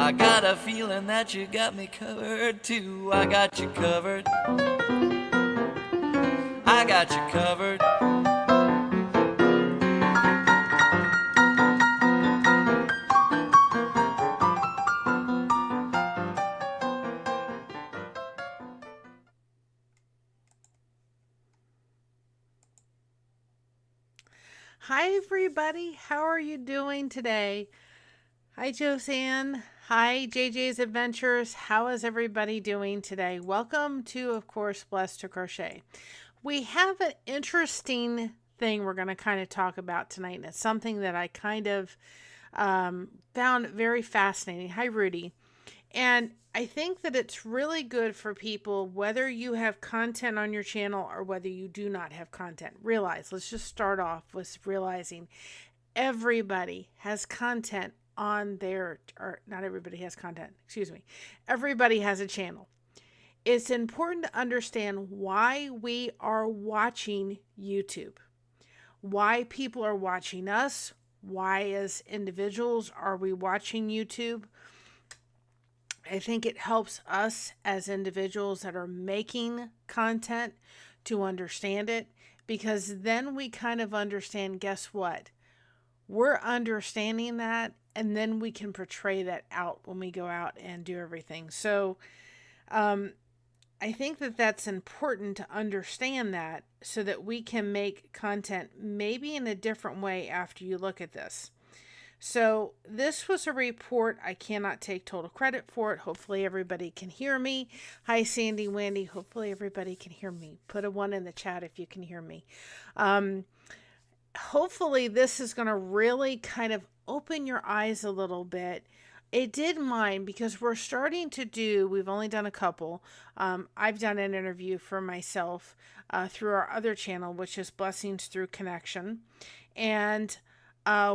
I got a feeling that you got me covered too. I got you covered. I got you covered. Hi everybody, how are you doing today? Hi Josanne. Hi JJ's Adventures. How is everybody doing today? Welcome to, of course, Blessed to Crochet. We have an interesting thing we're going to kind of talk about tonight, and it's something that I kind of found very fascinating. Hi Rudy. And I think that it's really good for people, whether you have content on your channel or whether you do not have content. Let's just start off with realizing everybody has content on their, or not everybody has content, excuse me. Everybody has a channel. It's important to understand why we are watching YouTube, why people are watching us, why as individuals are we watching YouTube. I think it helps us as individuals that are making content to understand it, because then we kind of understand, guess what? We're understanding that, and then we can portray that out when we go out and do everything. So I think that that's important to understand that, so that we can make content maybe in a different way after you look at this. So this was a report. I cannot take total credit for it. Hopefully everybody can hear me. Hi, Sandy Wendy. Hopefully everybody can hear me. Put a 1 in the chat if you can hear me. Hopefully this is going to really kind of open your eyes a little bit. It did mine, because we're starting to do, we've only done a couple. I've done an interview for myself through our other channel, which is Blessings Through Connection. And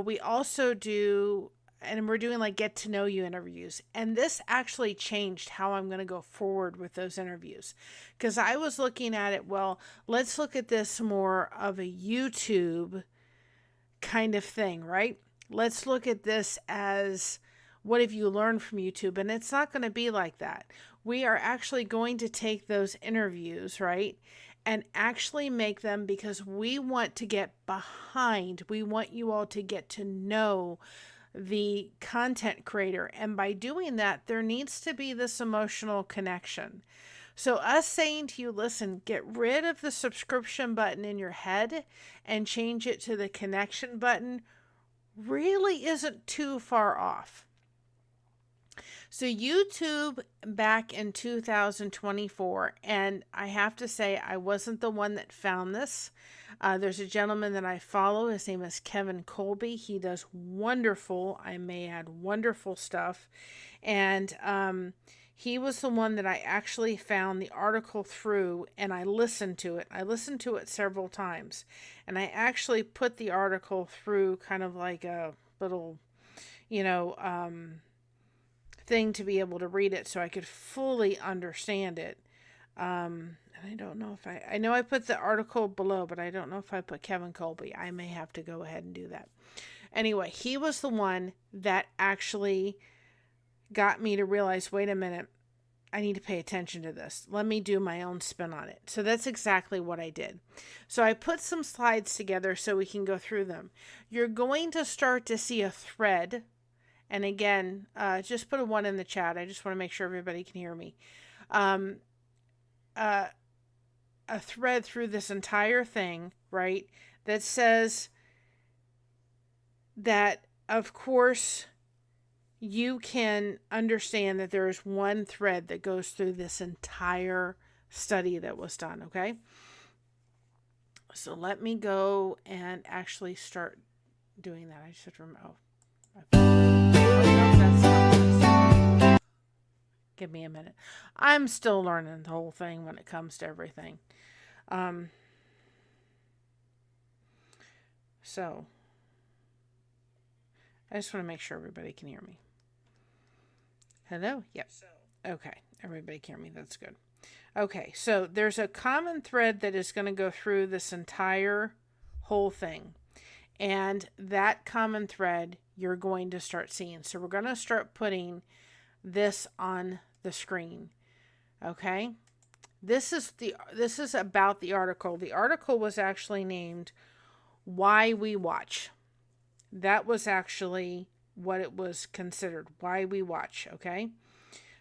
we also do, and we're doing like get to know you interviews. And this actually changed how I'm going to go forward with those interviews. Because I was looking at it, well, let's look at this more of a YouTube kind of thing, right? Let's look at this as, what have you learned from YouTube? And it's not going to be like that. We are actually going to take those interviews, right, and actually make them, because we want to get behind. We want you all to get to know the content creator. And by doing that, there needs to be this emotional connection. So us saying to you, listen, get rid of the subscription button in your head and change it to the connection button really isn't too far off. So YouTube back in 2024, and I have to say I wasn't the one that found this. There's a gentleman that I follow. His name is Kevin Colby. He does wonderful, I may add, wonderful stuff. And he was the one that I actually found the article through, and I listened to it. I listened to it several times, and I actually put the article through kind of like a little, thing to be able to read it so I could fully understand it. And I don't know if I know I put the article below, but I don't know if I put Kevin Colby. I may have to go ahead and do that. Anyway, he was the one that actually got me to realize, wait a minute, I need to pay attention to this. Let me do my own spin on it. So that's exactly what I did. So I put some slides together so we can go through them. You're going to start to see a thread. And again, just put a 1 in the chat. I just want to make sure everybody can hear me. A thread through this entire thing, right, that says that, of course, you can understand that there is one thread that goes through this entire study that was done, okay? So let me go and actually start doing that. I just have to remember. Give me a minute. I'm still learning the whole thing when it comes to everything. So I just want to make sure everybody can hear me. Hello? Yep. Okay. Everybody can hear me. That's good. Okay. So there's a common thread that is going to go through this entire whole thing. And that common thread you're going to start seeing. So we're going to start putting this on the screen. Okay? This is about the article. The article was actually named Why We Watch. That was actually what it was considered. Why We Watch, okay?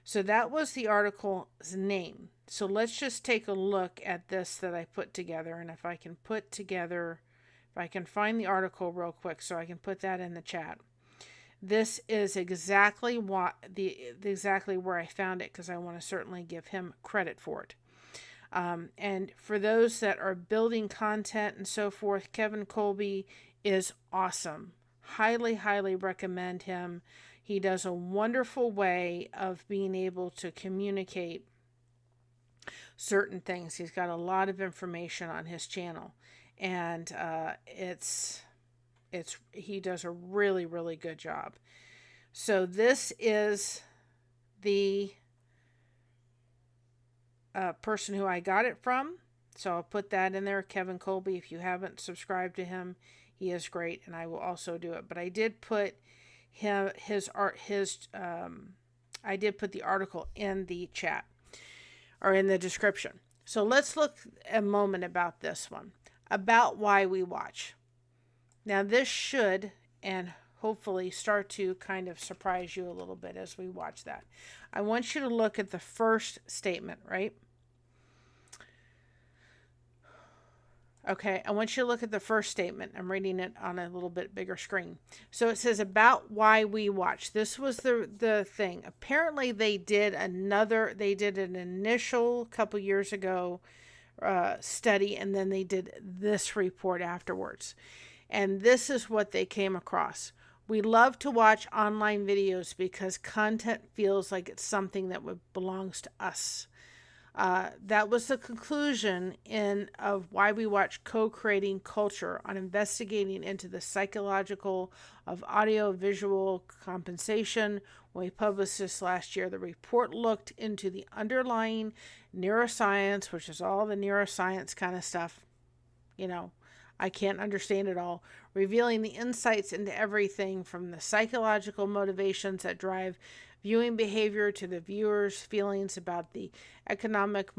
So that was the article's name. So let's just take a look at this that I put together. And if I can find the article real quick so I can put that in the chat. This is exactly exactly where I found it, because I want to certainly give him credit for it. And for those that are building content and so forth, Kevin Colby is awesome. Highly, highly recommend him. He does a wonderful way of being able to communicate certain things. He's got a lot of information on his channel, and he does a really, really good job. So this is the person who I got it from. So I'll put that in there, Kevin Colby. If you haven't subscribed to him, he is great, and I will also do it. But I did put I did put the article in the chat or in the description. So let's look a moment about this one, about why we watch. Now this should, and hopefully start to kind of surprise you a little bit as we watch that. I want you to look at the first statement, right? Okay, I want you to look at the first statement. I'm reading it on a little bit bigger screen. So it says about why we watch. This was the thing. Apparently they did an initial couple years ago study, and then they did this report afterwards. And this is what they came across. We love to watch online videos because content feels like it's something that belongs to us. That was the conclusion of Why We Watch Co-Creating Culture, on investigating into the psychological of audio-visual compensation. When we published this last year, the report looked into the underlying neuroscience, which is all the neuroscience kind of stuff. I can't understand it all, revealing the insights into everything from the psychological motivations that drive viewing behavior to the viewer's feelings about the economic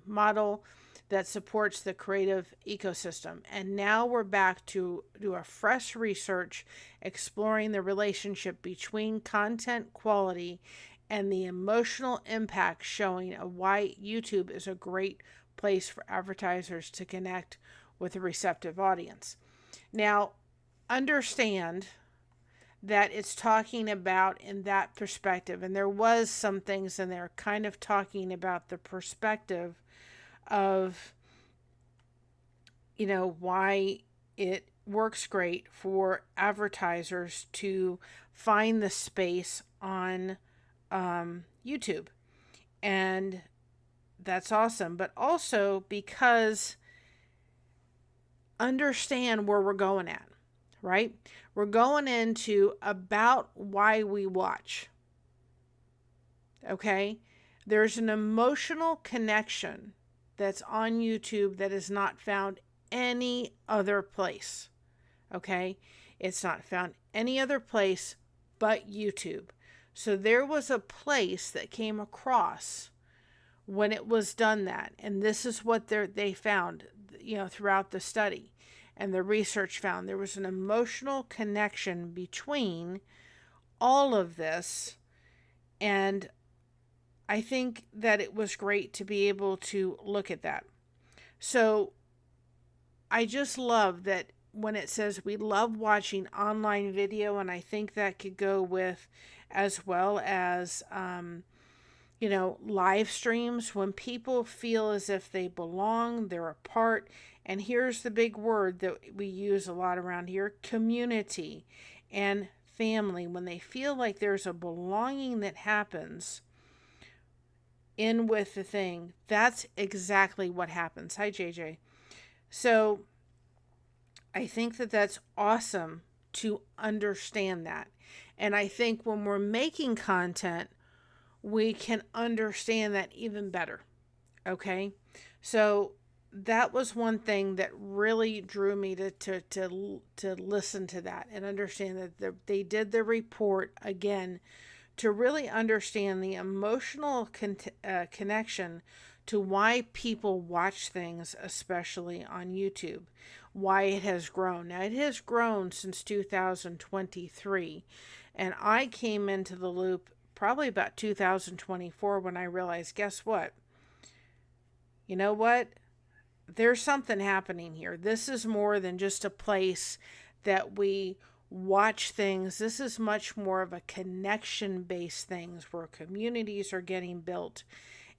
model that supports the creative ecosystem. And now we're back to do a fresh research exploring the relationship between content quality and the emotional impact, showing why YouTube is a great place for advertisers to connect with a receptive audience. Now, understand that it's talking about in that perspective, and there was some things in there kind of talking about the perspective of, why it works great for advertisers to find the space on YouTube. And that's awesome. But also because understand where we're going at, right? We're going into about why we watch. Okay? There's an emotional connection that's on YouTube that is not found any other place. Okay? It's not found any other place but YouTube. So there was a place that came across when it was done that. And this is what they found, throughout the study. And the research found there was an emotional connection between all of this. And I think that it was great to be able to look at that. So I just love that when it says we love watching online video, and I think that could go with as well as, live streams, when people feel as if they belong, they're a part. And here's the big word that we use a lot around here, community and family. When they feel like there's a belonging that happens in with the thing, that's exactly what happens. Hi, JJ. So I think that that's awesome to understand that. And I think when we're making content, we can understand that even better. Okay? So that was one thing that really drew me to listen to that and understand that they did the report again to really understand the emotional connection to why people watch things, especially on YouTube, why it has grown. Now, it has grown since 2023, and I came into the loop probably about 2024 when I realized, guess what? You know what? There's something happening here. This is more than just a place that we watch things. This is much more of a connection based things where communities are getting built.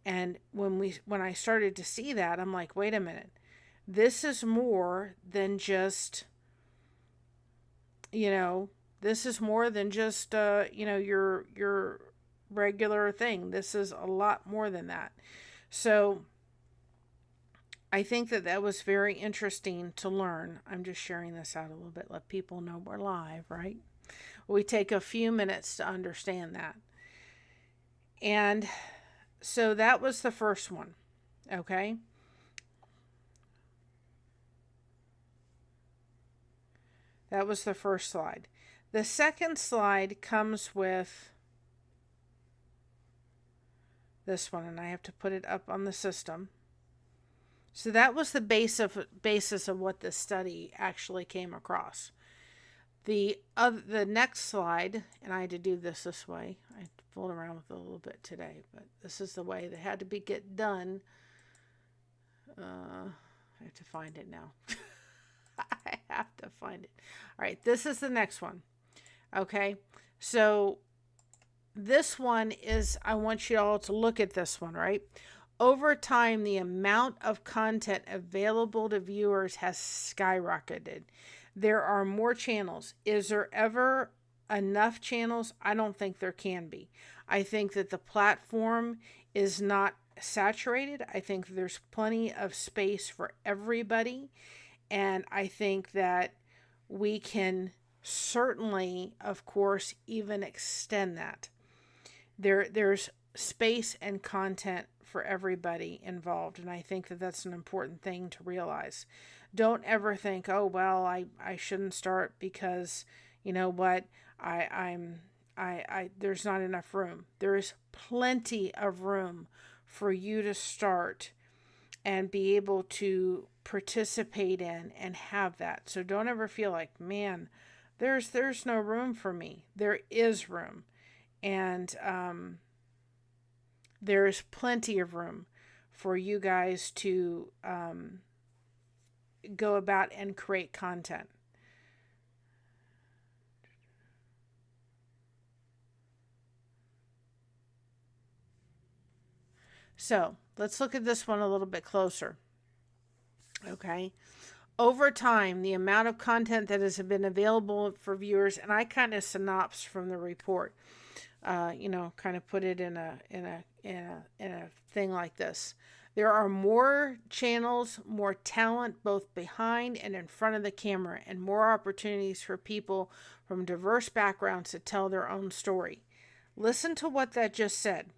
And when I started to see that, I'm like, wait a minute. This is more than just, you know, this is more than just your regular thing. This is a lot more than that. So I think that that was very interesting to learn. I'm just sharing this out a little bit, let people know we're live, right? We take a few minutes to understand that. And so that was the first one, okay? That was the first slide. The second slide comes with this one, and I have to put it up on the system. So that was the basis of what this study actually came across. The next slide, and I had to do this way. I fooled around with it a little bit today, but this is the way that had to get done. I have to find it now. I have to find it. All right, this is the next one. Okay, so this one is, I want you all to look at this one, right? Over time, the amount of content available to viewers has skyrocketed. There are more channels. Is there ever enough channels? I don't think there can be. I think that the platform is not saturated. I think there's plenty of space for everybody. And I think that we can certainly, of course, even extend that. There's space and content for everybody involved. And I think that that's an important thing to realize. Don't ever think, oh, well, I shouldn't start because, you know what, there's not enough room. There is plenty of room for you to start and be able to participate in and have that. So don't ever feel like, man, there's no room for me. There is room. And there's plenty of room for you guys to go about and create content. So let's look at this one a little bit closer. Okay. Over time, the amount of content that has been available for viewers, and I kind of synopsed from the report, kind of put it in a thing like this. There are more channels, more talent both behind and in front of the camera, and more opportunities for people from diverse backgrounds to tell their own story. Listen to what that just said.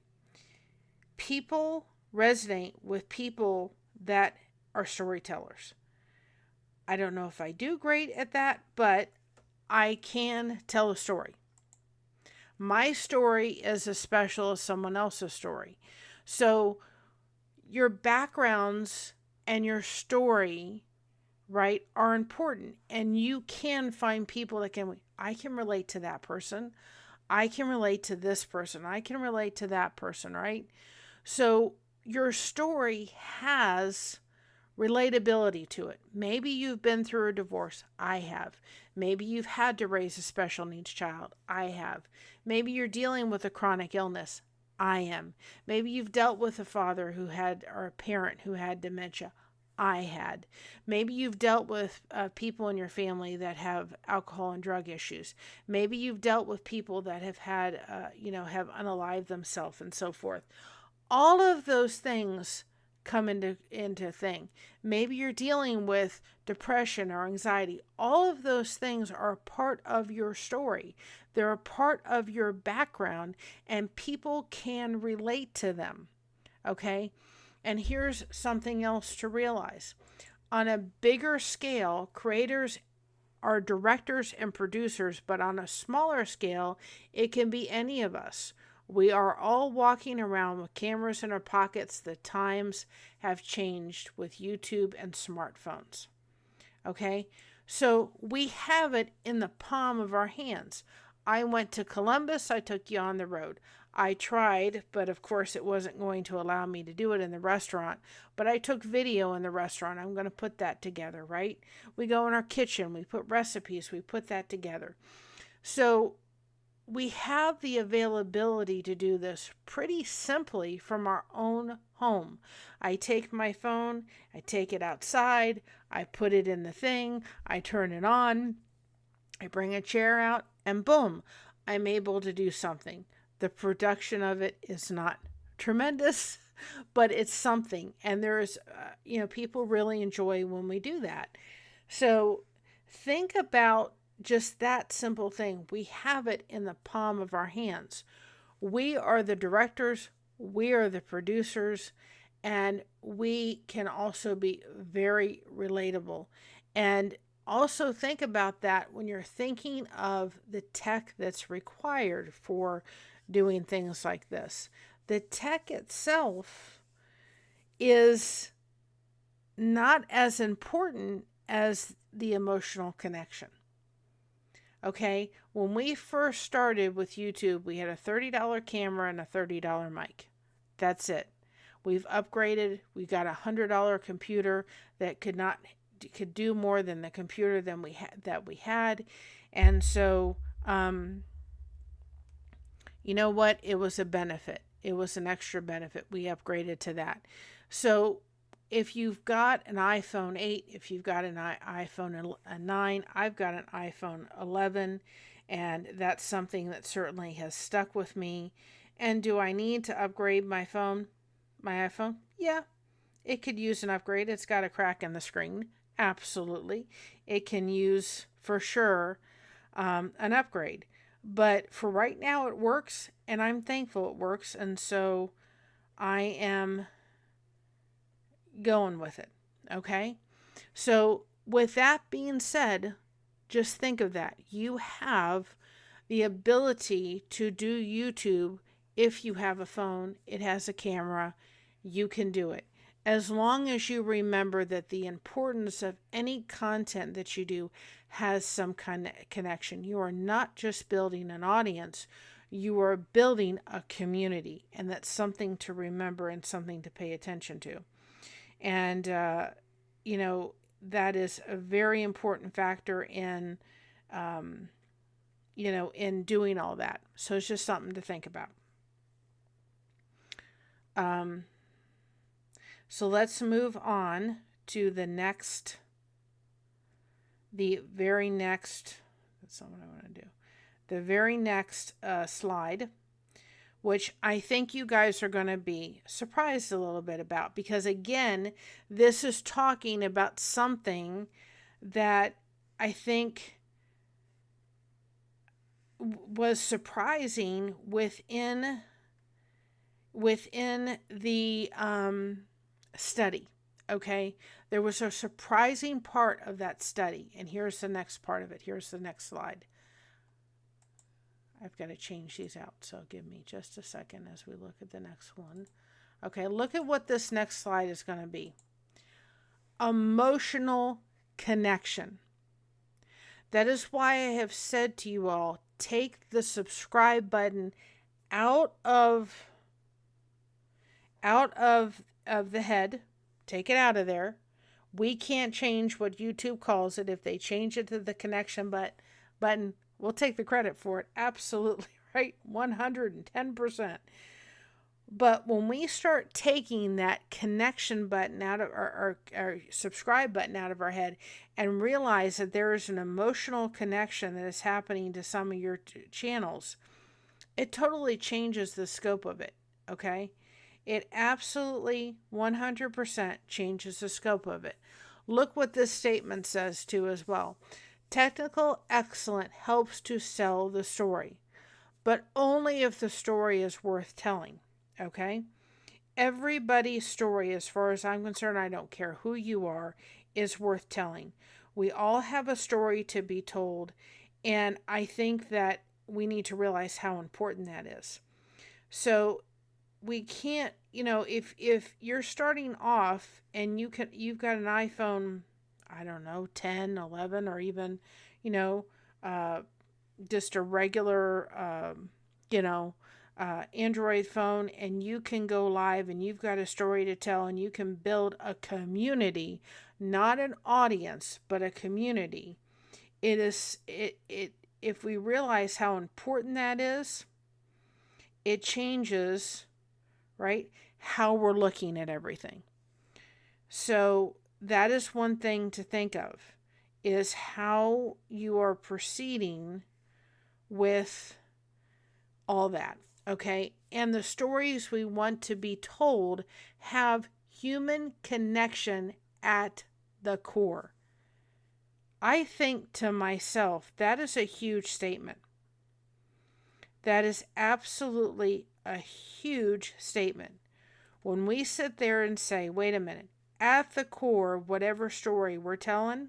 People resonate with people that are storytellers. I don't know if I do great at that, but I can tell a story. My story is as special as someone else's story. So your backgrounds and your story, right, are important. And you can find people that I can relate to that person. I can relate to this person. I can relate to that person, right? So your story has relatability to it. Maybe you've been through a divorce. I have. Maybe you've had to raise a special needs child. I have. Maybe you're dealing with a chronic illness. I am. Maybe you've dealt with a father or a parent who had dementia. I had. Maybe you've dealt with people in your family that have alcohol and drug issues. Maybe you've dealt with people that have had, have unalived themselves and so forth. All of those things come into thing. Maybe you're dealing with depression or anxiety. All of those things are a part of your story. They're a part of your background, and people can relate to them. Okay? And here's something else to realize. On a bigger scale, creators are directors and producers, but on a smaller scale, it can be any of us. We are all walking around with cameras in our pockets. The times have changed with YouTube and smartphones. Okay? So we have it in the palm of our hands. I went to Columbus. I took you on the road. I tried, but of course it wasn't going to allow me to do it in the restaurant. But I took video in the restaurant. I'm going to put that together, right? We go in our kitchen. We put recipes. We put that together. So we have the availability to do this pretty simply from our own home. I take my phone. I take it outside. I put it in the thing. I turn it on. I bring a chair out, and boom, I'm able to do something. The production of it is not tremendous, but it's something. And there's, people really enjoy when we do that. So think about just that simple thing. We have it in the palm of our hands. We are the directors, we are the producers, and we can also be very relatable. And also think about that when you're thinking of the tech that's required for doing things like this. The tech itself is not as important as the emotional connection. Okay, when we first started with YouTube, we had a $30 camera and a $30 mic. That's it. We've upgraded. We got a $100 computer that could do more than the computer that we had. And so, you know what? It was a benefit. It was an extra benefit. We upgraded to that. So if you've got an iPhone 8, if you've got an iPhone 9, I've got an iPhone 11, and that's something that certainly has stuck with me. And do I need to upgrade my iPhone? Yeah, it could use an upgrade. It's got a crack in the screen. Absolutely. It can use, for sure, an upgrade. But for right now, it works, and I'm thankful it works. And so I am going with it. Okay? So with that being said, just think of that. You have the ability to do YouTube if you have a phone. It has a camera. You can do it. As long as you remember that the importance of any content that you do has some kind of connection. You are not just building an audience, you are building a community, and that's something to remember and something to pay attention to. And, that is a very important factor in, in doing all that. So it's just something to think about. So let's move on to the very next slide, which I think you guys are going to be surprised a little bit about, because again, this is talking about something that I think was surprising within the study. Okay, there was a surprising part of that study, and here's the next part of it. Here's the next slide. I've got to change these out, so give me just a second as we look at the next one. Okay, look at what this next slide is going to be. Emotional connection. That is why I have said to you all, take the subscribe button out of the head. Take it out of there. We can't change what YouTube calls it. If they change it to the connection button, we'll take the credit for it. Absolutely, right? 110%. But when we start taking that connection button out of our subscribe button out of our head and realize that there is an emotional connection that is happening to some of your channels, it totally changes the scope of it, okay? It absolutely 100% changes the scope of it. Look what this statement says too as well. Technical excellence helps to sell the story, but only if the story is worth telling, okay? Everybody's story, as far as I'm concerned, I don't care who you are, is worth telling. We all have a story to be told, and I think that we need to realize how important that is. So we can't, if you're starting off and you've got an iPhone, I don't know, 10, 11, or even, you know, uh, just a regular, you know, Android phone, and you can go live and you've got a story to tell and you can build a community, not an audience, but a community. It is, if we realize how important that is, it changes, right, how we're looking at everything. So that is one thing to think of, is how you are proceeding with all that. Okay. And the stories we want to be told have human connection at the core. I think to myself, that is a huge statement. That is absolutely a huge statement. When we sit there and say, wait a minute, at the core of whatever story we're telling,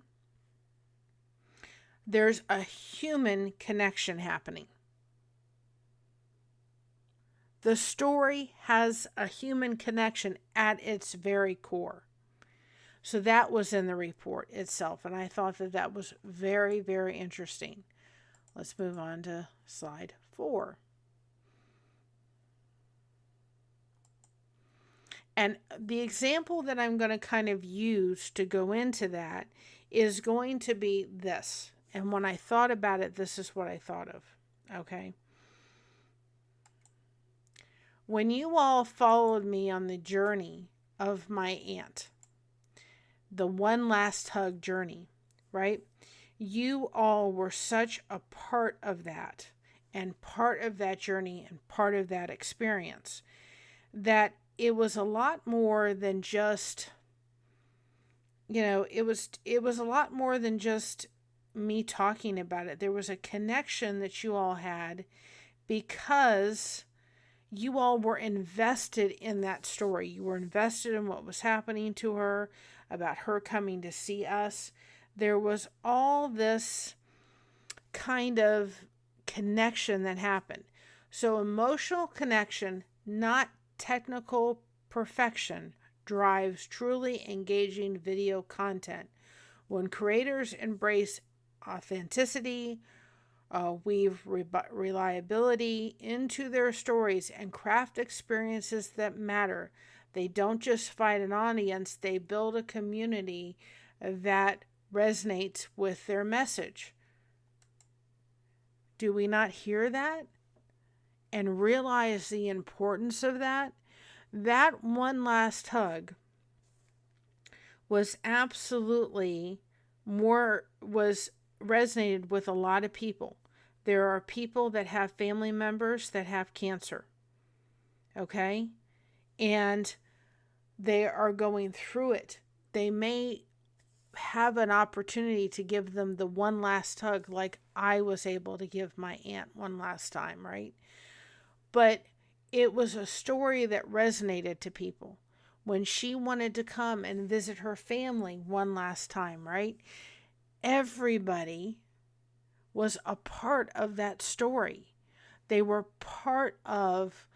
there's a human connection happening. The story has a human connection at its very core. So that was in the report itself, and I thought that that was very, very interesting. Let's move on to slide 4. And the example that I'm going to kind of use to go into that is going to be this. And when I thought about it, this is what I thought of. Okay. When you all followed me on the journey of my aunt, the one last hug journey, right? You all were such a part of that, and part of that journey, and part of that experience, that it was a lot more than just, it was a lot more than just me talking about it. There was a connection that you all had because you all were invested in that story. You were invested in what was happening to her, about her coming to see us. There was all this kind of connection that happened. So emotional connection, not technical perfection, drives truly engaging video content. When creators embrace authenticity, weave reliability into their stories, and craft experiences that matter, they don't just find an audience, they build a community that resonates with their message. Do we not hear that and realize the importance of that? That one last hug was absolutely was resonated with a lot of people. There are people that have family members that have cancer. Okay? And they are going through it. They may have an opportunity to give them the one last hug, like I was able to give my aunt one last time, right? But it was a story that resonated to people when she wanted to come and visit her family one last time, right? Everybody was a part of that story. They were part of,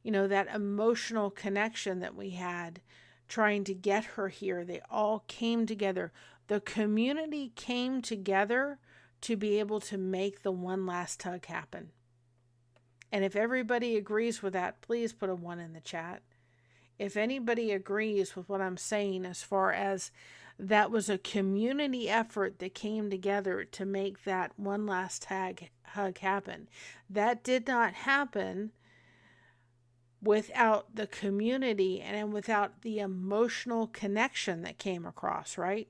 that emotional connection that we had trying to get her here. They all came together. The community came together to be able to make the one last hug happen. And if everybody agrees with that, please put a 1 in the chat. If anybody agrees with what I'm saying as far as that was a community effort that came together to make that one last hug happen. That did not happen without the community and without the emotional connection that came across, right?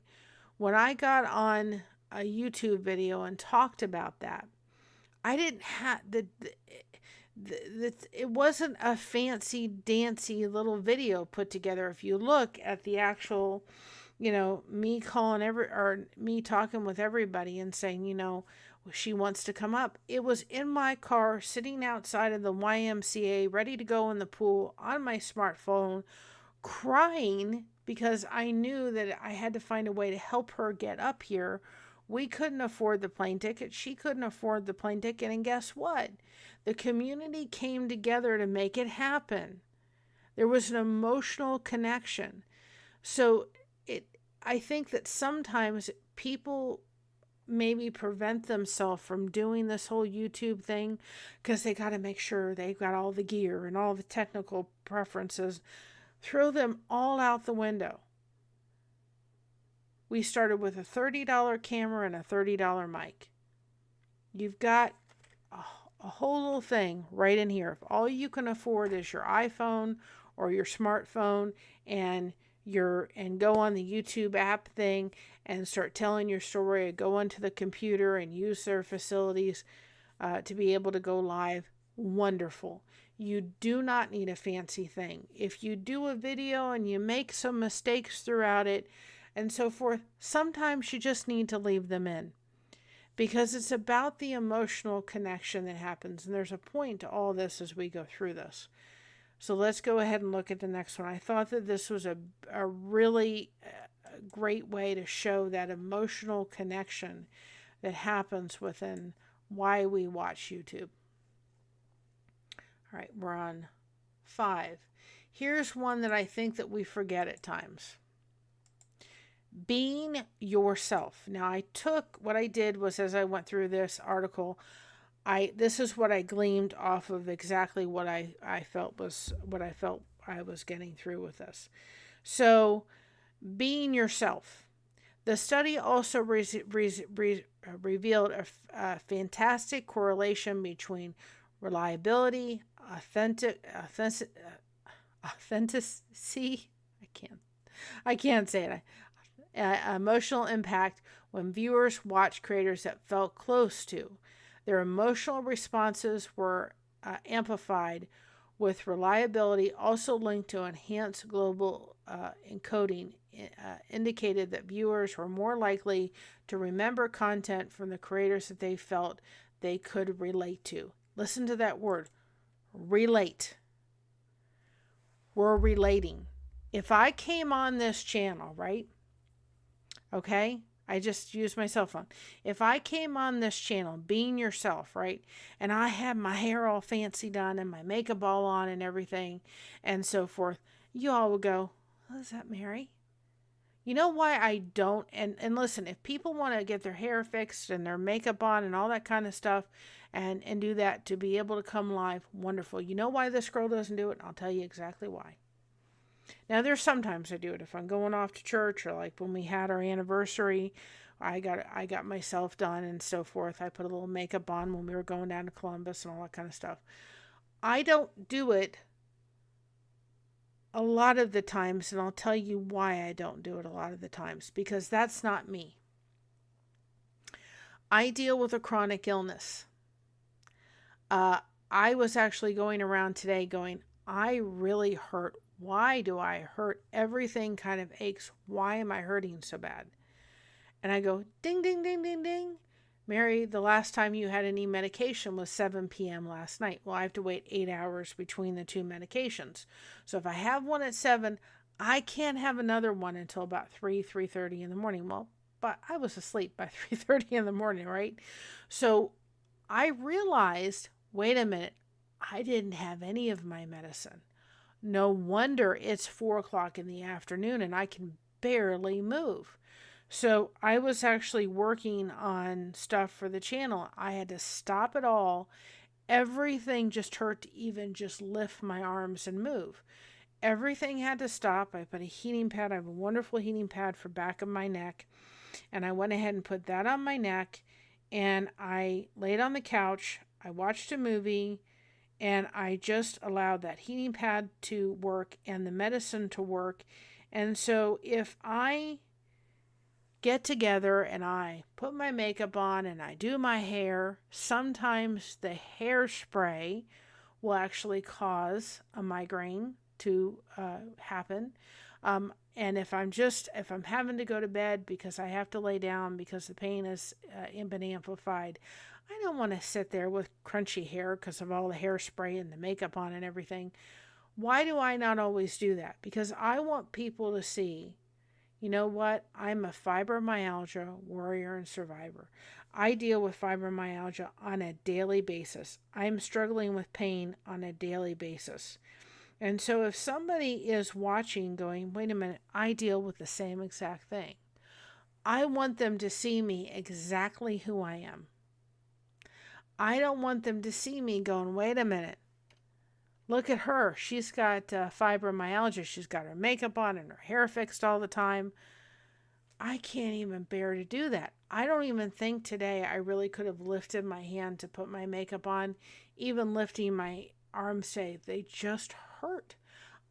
When I got on a YouTube video and talked about that, I didn't have it wasn't a fancy dancy little video put together. If you look at the actual, me calling me talking with everybody and saying, She wants to come up. It was in my car, sitting outside of the YMCA, ready to go in the pool on my smartphone, crying because I knew that I had to find a way to help her get up here. We couldn't afford the plane ticket. She couldn't afford the plane ticket. And guess what? The community came together to make it happen. There was an emotional connection. So I think that sometimes people maybe prevent themselves from doing this whole YouTube thing because they got to make sure they've got all the gear and all the technical preferences. Throw them all out the window. We started with a $30 camera and a $30 mic. You've got a whole little thing right in here. If all you can afford is your iPhone or your smartphone and go on the YouTube app thing and start telling your story, or go onto the computer and use their facilities to be able to go live, wonderful. You do not need a fancy thing. If you do a video and you make some mistakes throughout it and so forth, sometimes you just need to leave them in, because it's about the emotional connection that happens. And there's a point to all this as we go through this. So let's go ahead and look at the next one. I thought that this was a really great way to show that emotional connection that happens within why we watch YouTube. All right, we're on 5. Here's one that I think that we forget at times. Being yourself. Now, what I did was, as I went through this article, this is what I gleaned off of exactly what I felt I was getting through with this. So, being yourself. The study also revealed a fantastic correlation between reliability, authenticity. I can't say it. Emotional impact when viewers watch creators that felt close to. Their emotional responses were amplified, with reliability also linked to enhanced global encoding, indicated that viewers were more likely to remember content from the creators that they felt they could relate to. Listen to that word, relate. We're relating. If I came on this channel, right? Okay? I just used my cell phone. If I came on this channel, being yourself, right? And I had my hair all fancy done and my makeup all on and everything and so forth, you all would go, oh, is that Mary? You know why I don't? And listen, if people want to get their hair fixed and their makeup on and all that kind of stuff and do that to be able to come live, wonderful. You know why this girl doesn't do it? I'll tell you exactly why. Now, there's sometimes I do it if I'm going off to church, or like when we had our anniversary, I got myself done and so forth. I put a little makeup on when we were going down to Columbus and all that kind of stuff. I don't do it a lot of the times, and I'll tell you why I don't do it a lot of the times, because that's not me. I deal with a chronic illness. I was actually going around today going, I really hurt. Why do I hurt? Everything kind of aches. Why am I hurting so bad? And I go, ding, ding, ding, ding, ding. Mary, the last time you had any medication was 7 p.m. last night. Well, I have to wait 8 hours between the two medications. So if I have one at 7, I can't have another one until about 3:30 in the morning. Well, but I was asleep by 3:30 in the morning, right? So I realized, wait a minute, I didn't have any of my medicine. No wonder it's 4 o'clock in the afternoon and I can barely move. So I was actually working on stuff for the channel. I had to stop it all. Everything just hurt to even just lift my arms and move. Everything had to stop. I put a heating pad. I have a wonderful heating pad for back of my neck. And I went ahead and put that on my neck. And I laid on the couch. I watched a movie. And I just allowed that heating pad to work and the medicine to work. And so if I get together and I put my makeup on and I do my hair, sometimes the hairspray will actually cause a migraine to happen. And if I'm having to go to bed because I have to lay down because the pain has been amplified, I don't want to sit there with crunchy hair because of all the hairspray and the makeup on and everything. Why do I not always do that? Because I want people to see, you know what? I'm a fibromyalgia warrior and survivor. I deal with fibromyalgia on a daily basis. I'm struggling with pain on a daily basis. And so if somebody is watching going, wait a minute, I deal with the same exact thing, I want them to see me exactly who I am. I don't want them to see me going, wait a minute, look at her. She's got fibromyalgia. She's got her makeup on and her hair fixed all the time. I can't even bear to do that. I don't even think today I really could have lifted my hand to put my makeup on. Even lifting my arms today, they just hurt.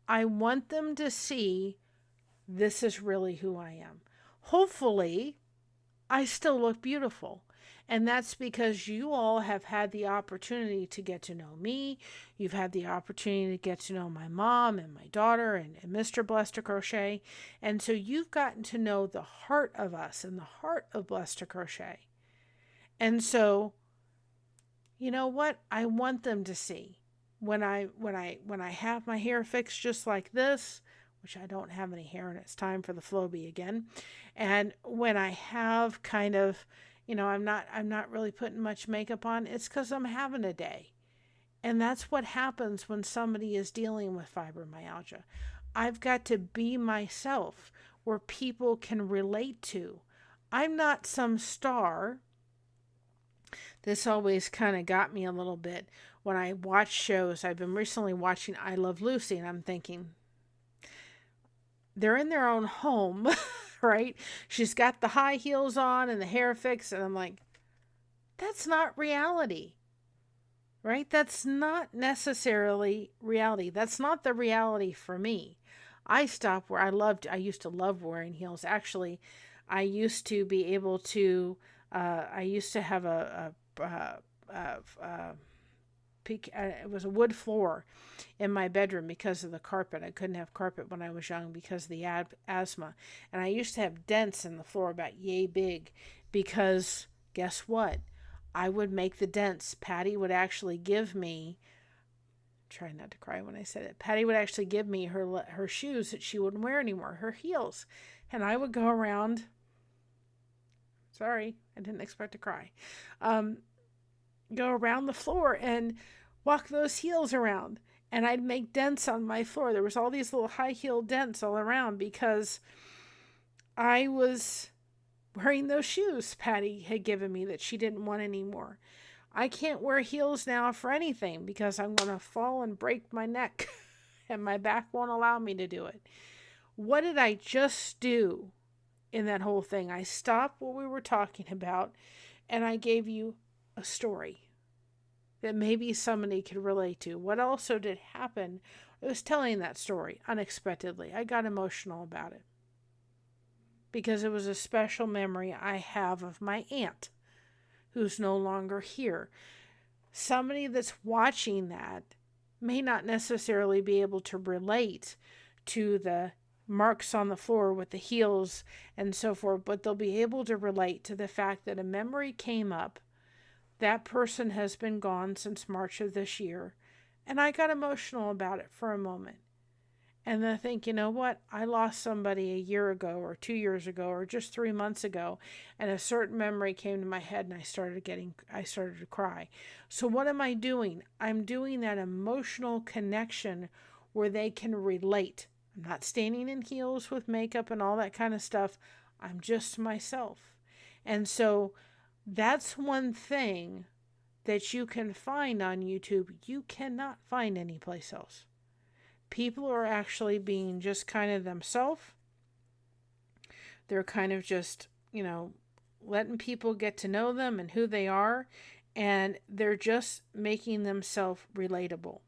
I want them to see this is really who I am. Hopefully, I still look beautiful. And that's because you all have had the opportunity to get to know me. You've had the opportunity to get to know my mom and my daughter and Mr. Blessed to Crochet. And so you've gotten to know the heart of us and the heart of Blessed to Crochet. And so, you know what? I want them to see when I have my hair fixed just like this, which I don't have any hair and it's time for the Flowbee again. And when I have kind of, I'm not really putting much makeup on, it's because I'm having a day. And that's what happens when somebody is dealing with fibromyalgia. I've got to be myself where people can relate to. I'm not some star. This always kind of got me a little bit when I watch shows. I've been recently watching I Love Lucy, and I'm thinking, they're in their own home, right? She's got the high heels on and the hair fixed, and I'm like, that's not reality, right? That's not necessarily reality. That's not the reality for me. I stopped where I used to love wearing heels. Actually, I used to be able to, I used to have it was a wood floor in my bedroom because of the carpet. I couldn't have carpet when I was young because of the asthma. And I used to have dents in the floor about yay big because guess what? I would make the dents. Patty would actually give me, try not to cry when I said it, Patty would actually give me her shoes that she wouldn't wear anymore, her heels. And I would go around, sorry, I didn't expect to cry, go around the floor and walk those heels around. And I'd make dents on my floor. There was all these little high heel dents all around because I was wearing those shoes Patty had given me that she didn't want anymore. I can't wear heels now for anything because I'm going to fall and break my neck and my back won't allow me to do it. What did I just do in that whole thing? I stopped what we were talking about and I gave you a story that maybe somebody could relate to. What also did happen, I was telling that story unexpectedly. I got emotional about it because it was a special memory I have of my aunt who's no longer here. Somebody that's watching that may not necessarily be able to relate to the marks on the floor with the heels and so forth, but they'll be able to relate to the fact that a memory came up. That person has been gone since March of this year, and I got emotional about it for a moment. And then I think, you know what? I lost somebody a year ago or 2 years ago or just 3 months ago, and a certain memory came to my head and I started to cry. So what am I doing? I'm doing that emotional connection where they can relate. I'm not standing in heels with makeup and all that kind of stuff. I'm just myself. And so that's one thing that you can find on YouTube you cannot find anyplace else. People are actually being just kind of themselves. They're kind of just, letting people get to know them and who they are. And they're just making themselves relatable.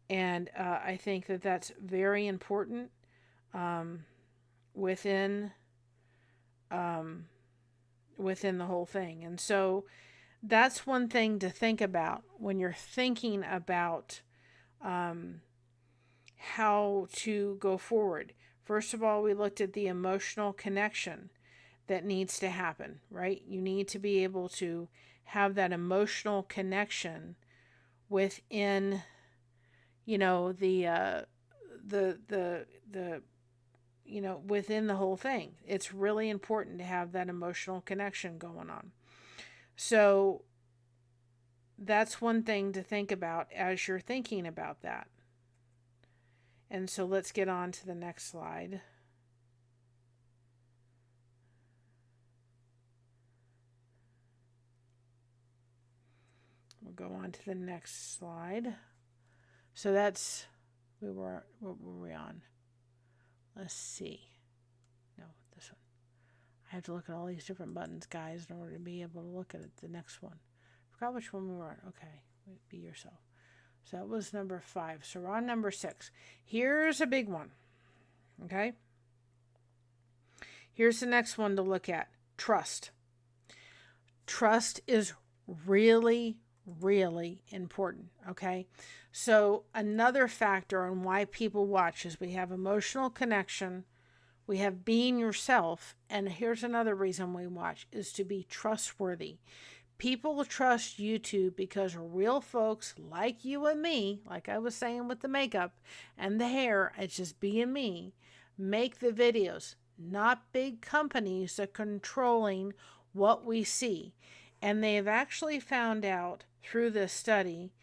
And I think that that's very important within the whole thing. And so that's one thing to think about when you're thinking about how to go forward. First of all, we looked at the emotional connection that needs to happen, right? You need to be able to have that emotional connection within, the within the whole thing. It's really important to have that emotional connection going on. So that's one thing to think about as you're thinking about that. And so let's get on to the next slide. We'll go on to the next slide. So that's, what were we on? Let's see. No, this one. I have to look at all these different buttons, guys, in order to be able to look at it, the next one. Forgot which one we were on. Okay, be yourself. So that was number 5. So we're on number 6. Here's a big one. Okay? Here's the next one to look at. Trust. Trust is really, really important. Okay? So another factor on why people watch is we have emotional connection, we have being yourself, and here's another reason we watch is to be trustworthy. People trust YouTube because real folks like you and me, like I was saying with the makeup and the hair, it's just being me, make the videos, not big companies that are controlling what we see. And they've actually found out through this study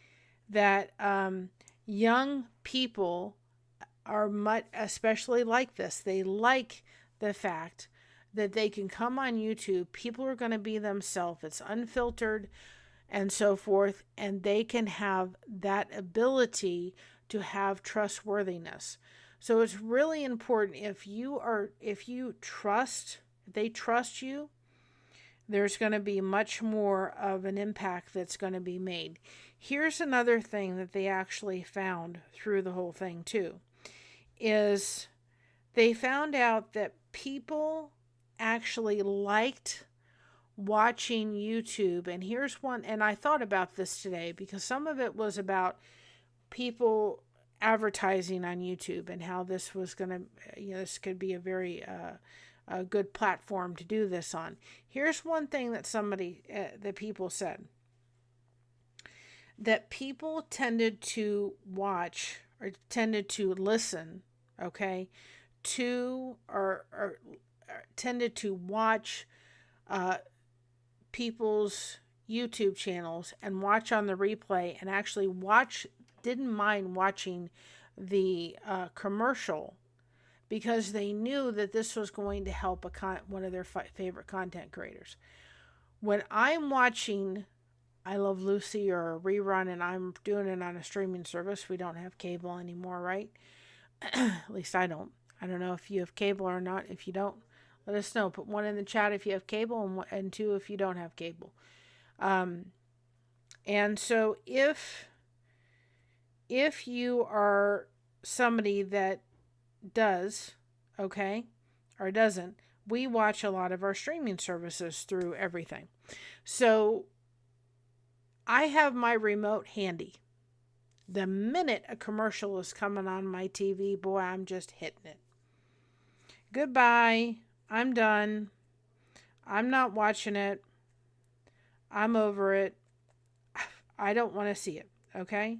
that young people are much, especially like this. They like the fact that they can come on YouTube. People are going to be themselves. It's unfiltered and so forth. And they can have that ability to have trustworthiness. So it's really important if they trust you, there's going to be much more of an impact that's going to be made. Here's another thing that they actually found through the whole thing too, is they found out that people actually liked watching YouTube. And here's one, and I thought about this today because some of it was about people advertising on YouTube and how this was going to, this could be a very a good platform to do this on. Here's one thing that that people said. That people tended to watch or tended to listen, okay, to or tended to watch people's YouTube channels and watch on the replay and actually didn't mind watching the commercial because they knew that this was going to help one of their favorite content creators. When I'm watching I Love Lucy or a rerun and I'm doing it on a streaming service, we don't have cable anymore, right? At least I don't. I don't know if you have cable or not. If you don't, let us know. Put 1 in the chat if you have cable and 2 if you don't have cable. And so if you are somebody that does, okay, or doesn't, we watch a lot of our streaming services through everything. So I have my remote handy. The minute a commercial is coming on my TV, boy, I'm just hitting it. Goodbye. I'm done. I'm not watching it. I'm over it. I don't want to see it, okay?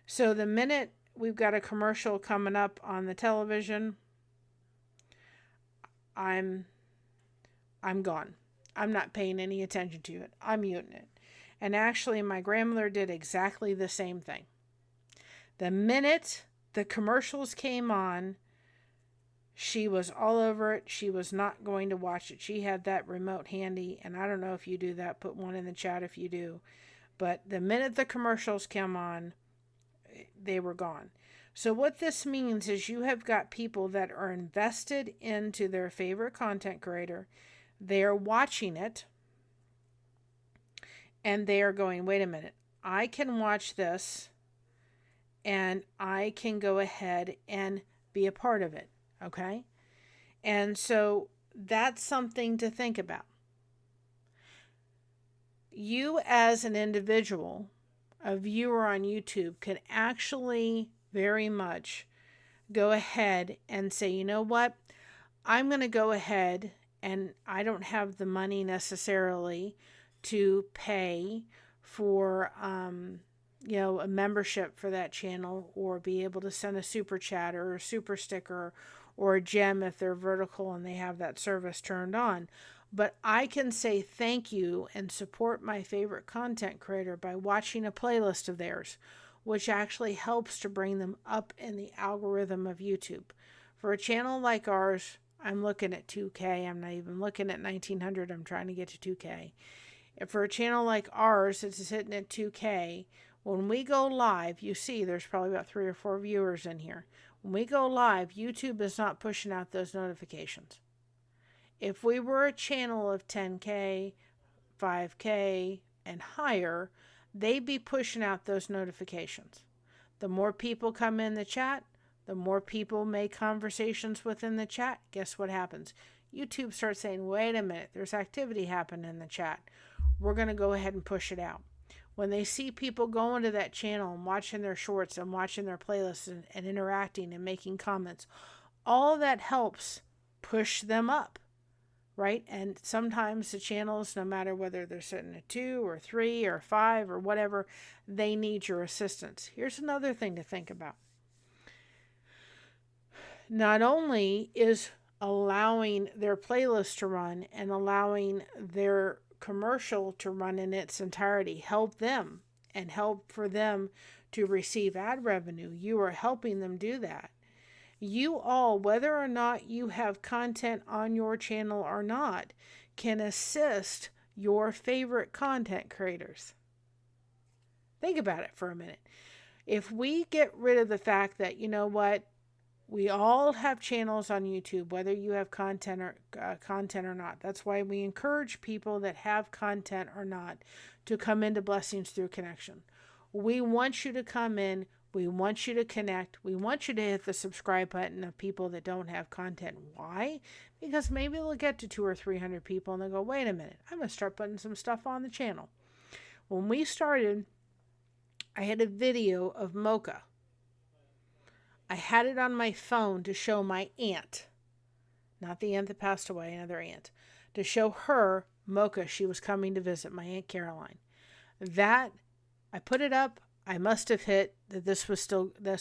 So the minute we've got a commercial coming up on the television, I'm gone. I'm not paying any attention to it. I'm muting it. And actually, my grandmother did exactly the same thing. The minute the commercials came on, she was all over it. She was not going to watch it. She had that remote handy, and I don't know if you do that. Put 1 in the chat if you do. But the minute the commercials came on, they were gone. So what this means is you have got people that are invested into their favorite content creator. They are watching it, and they are going, wait a minute, I can watch this, and I can go ahead and be a part of it, okay? And so that's something to think about. You as an individual, a viewer on YouTube, can actually very much go ahead and say, you know what, I'm going to go ahead, and I don't have the money necessarily to pay for, a membership for that channel, or be able to send a super chat or a super sticker or a gem if they're vertical and they have that service turned on. But I can say thank you and support my favorite content creator by watching a playlist of theirs, which actually helps to bring them up in the algorithm of YouTube. For a channel like ours, I'm looking at 2K. I'm not even looking at 1900. I'm trying to get to 2K. If for a channel like ours, it's sitting at 2K. When we go live, you see there's probably about 3 or 4 viewers in here. When we go live, YouTube is not pushing out those notifications. If we were a channel of 10K, 5K, and higher, they'd be pushing out those notifications. The more people come in the chat, the more people make conversations within the chat. Guess what happens? YouTube starts saying, wait a minute, there's activity happening in the chat. We're going to go ahead and push it out. When they see people going to that channel and watching their shorts and watching their playlists and interacting and making comments, all that helps push them up, right? And sometimes the channels, no matter whether they're sitting at 2 or 3 or 5 or whatever, they need your assistance. Here's another thing to think about. Not only is allowing their playlist to run and allowing their commercial to run in its entirety help them and help for them to receive ad revenue, you are helping them do that. You all, whether or not you have content on your channel or not, can assist your favorite content creators. Think about it for a minute. If we get rid of the fact that, you know what, we all have channels on YouTube, whether you have content or not. That's why we encourage people that have content or not to come into Blessings Through Connection. We want you to come in. We want you to connect. We want you to hit the subscribe button of people that don't have content. Why? Because maybe they'll get to 200 or 300 people and they'll go, wait a minute, I'm going to start putting some stuff on the channel. When we started, I had a video of Mocha. I had it on my phone to show my aunt, not the aunt that passed away, another aunt, to show her Mocha. She was coming to visit my Aunt Caroline. That, I put it up. I must have hit that this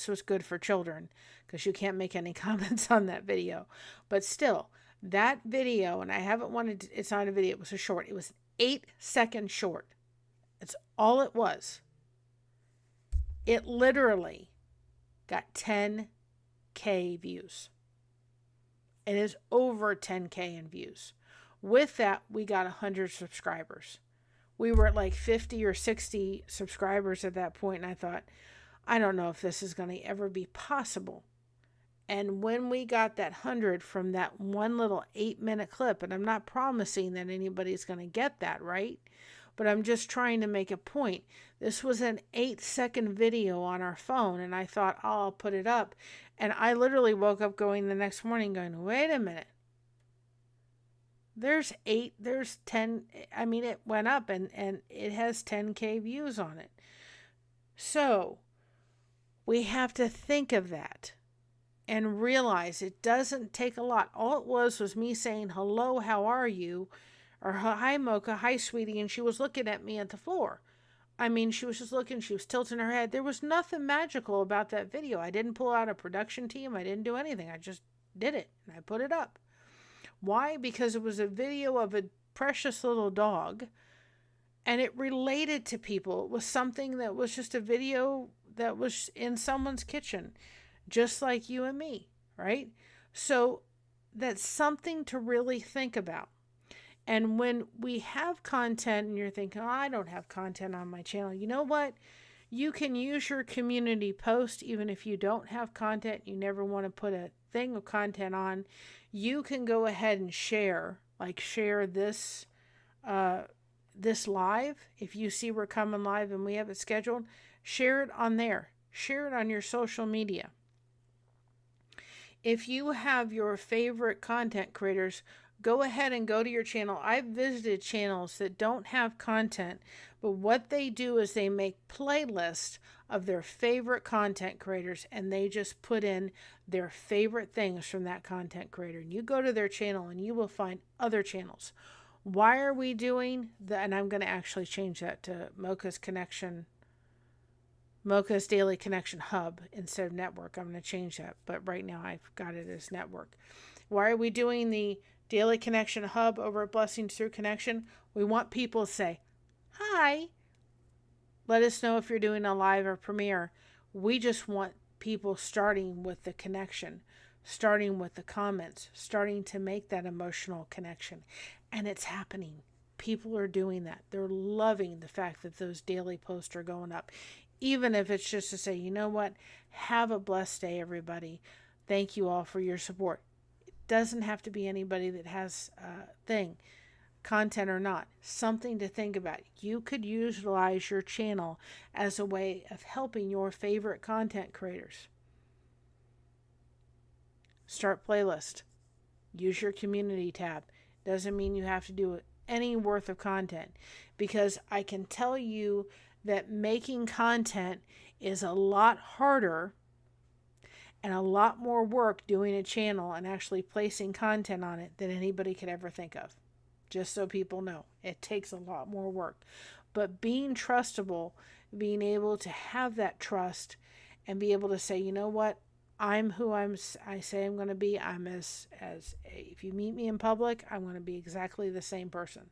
was good for children, because you can't make any comments on that video. But still, that video, and I haven't wanted to, it's not a video, it was a short. It was an 8-second short. That's all it was. It literally got 10K views. It is over 10K in views. With that, we got 100 subscribers. We were at like 50 or 60 subscribers at that point, and I thought, I don't know if this is going to ever be possible. And when we got that 100 from that one little 8-minute clip, and I'm not promising that anybody's going to get that, right? But I'm just trying to make a point. This was an 8-second video on our phone, and I thought, oh, I'll put it up. And I literally woke up going the next morning going, wait a minute. There's 10, I mean, it went up and it has 10K views on it. So we have to think of that and realize it doesn't take a lot. All it was me saying, hello, how are you? Or hi, Mocha, hi, sweetie. And she was looking at me at the floor. I mean, she was just looking, she was tilting her head. There was nothing magical about that video. I didn't pull out a production team. I didn't do anything. I just did it and I put it up. Why? Because it was a video of a precious little dog and it related to people. It was something that was just a video that was in someone's kitchen, just like you and me, right? So that's something to really think about. And when we have content and you're thinking, oh, I don't have content on my channel, you know what? You can use your community post even if you don't have content, you never want to put a thing of content on. You can go ahead and share, like share this this live. If you see we're coming live and we have it scheduled, share it on there. Share it on your social media. If you have your favorite content creators, go ahead and go to your channel. I've visited channels that don't have content, but what they do is they make playlists of their favorite content creators, and they just put in their favorite things from that content creator. And you go to their channel and you will find other channels. Why are we doing that? And I'm going to actually change that to Mocha's Daily Connection Hub instead of network. I'm going to change that, but right now I've got it as network. Why are we doing the Daily Connection Hub over at Blessings Through Connection? We want people to say, hi. Let us know if you're doing a live or premiere. We just want people starting with the connection, starting with the comments, starting to make that emotional connection. And it's happening. People are doing that. They're loving the fact that those daily posts are going up. Even if it's just to say, you know what, have a blessed day, everybody. Thank you all for your support. It doesn't have to be anybody that has a thing, content or not. Something to think about. You could utilize your channel as a way of helping your favorite content creators. Start playlist. Use your community tab. Doesn't mean you have to do any worth of content, because I can tell you that making content is a lot harder and a lot more work doing a channel and actually placing content on it than anybody could ever think of. Just so people know, it takes a lot more work. But being trustable, being able to have that trust and be able to say, you know what, I'm who I say I'm going to be. I'm if you meet me in public, I'm going to be exactly the same person.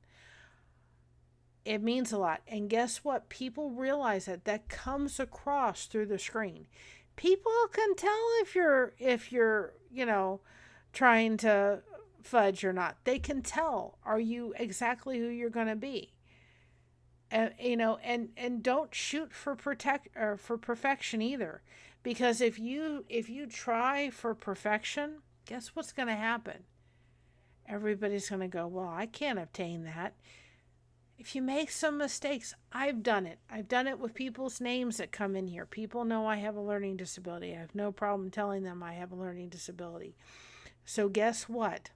It means a lot. And guess what? People realize that comes across through the screen. People can tell if you're, trying to fudge or not. They can tell. Are you exactly who you're going to be? And don't shoot for perfection either. Because if you try for perfection, guess what's going to happen? Everybody's going to go, well, I can't obtain that. If you make some mistakes, I've done it. I've done it with people's names that come in here. People know I have a learning disability. I have no problem telling them I have a learning disability. So guess what?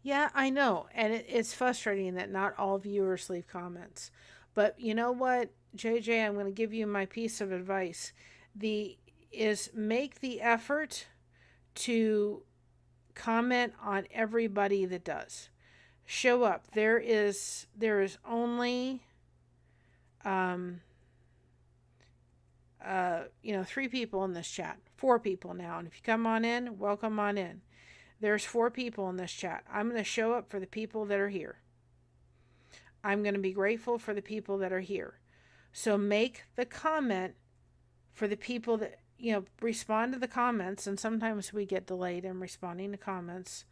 Yeah, I know. And it's frustrating that not all viewers leave comments. But you know what, JJ, I'm going to give you my piece of advice. Make the effort to comment on everybody that does. Show up. There is only 3 people in this chat. 4 people now. And if you come on in, welcome on in. There's 4 people in this chat. I'm going to show up for the people that are here. I'm going to be grateful for the people that are here. So make the comment for the people that, respond to the comments. And sometimes we get delayed in responding to comments.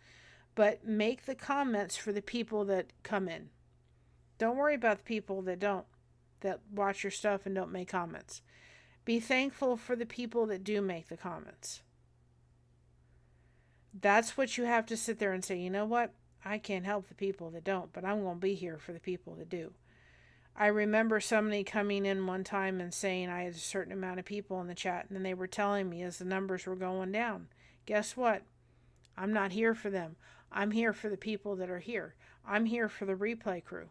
But make the comments for the people that come in. Don't worry about the people that watch your stuff and don't make comments. Be thankful for the people that do make the comments. That's what you have to sit there and say, you know what? I can't help the people that don't, but I'm going to be here for the people that do. I remember somebody coming in one time and saying I had a certain amount of people in the chat, and then they were telling me as the numbers were going down, guess what? I'm not here for them. I'm here for the people that are here. I'm here for the replay crew.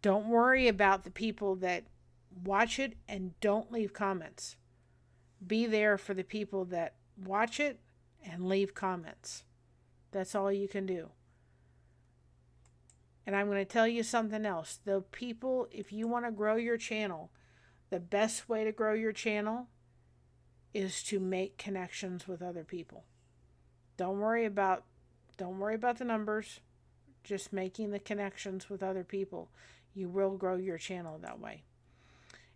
Don't worry about the people that watch it and don't leave comments. Be there for the people that watch it and leave comments. That's all you can do. And I'm going to tell you something else. The people, if you want to grow your channel, the best way to grow your channel is to make connections with other people. Don't worry about the numbers. Just making the connections with other people. You will grow your channel that way.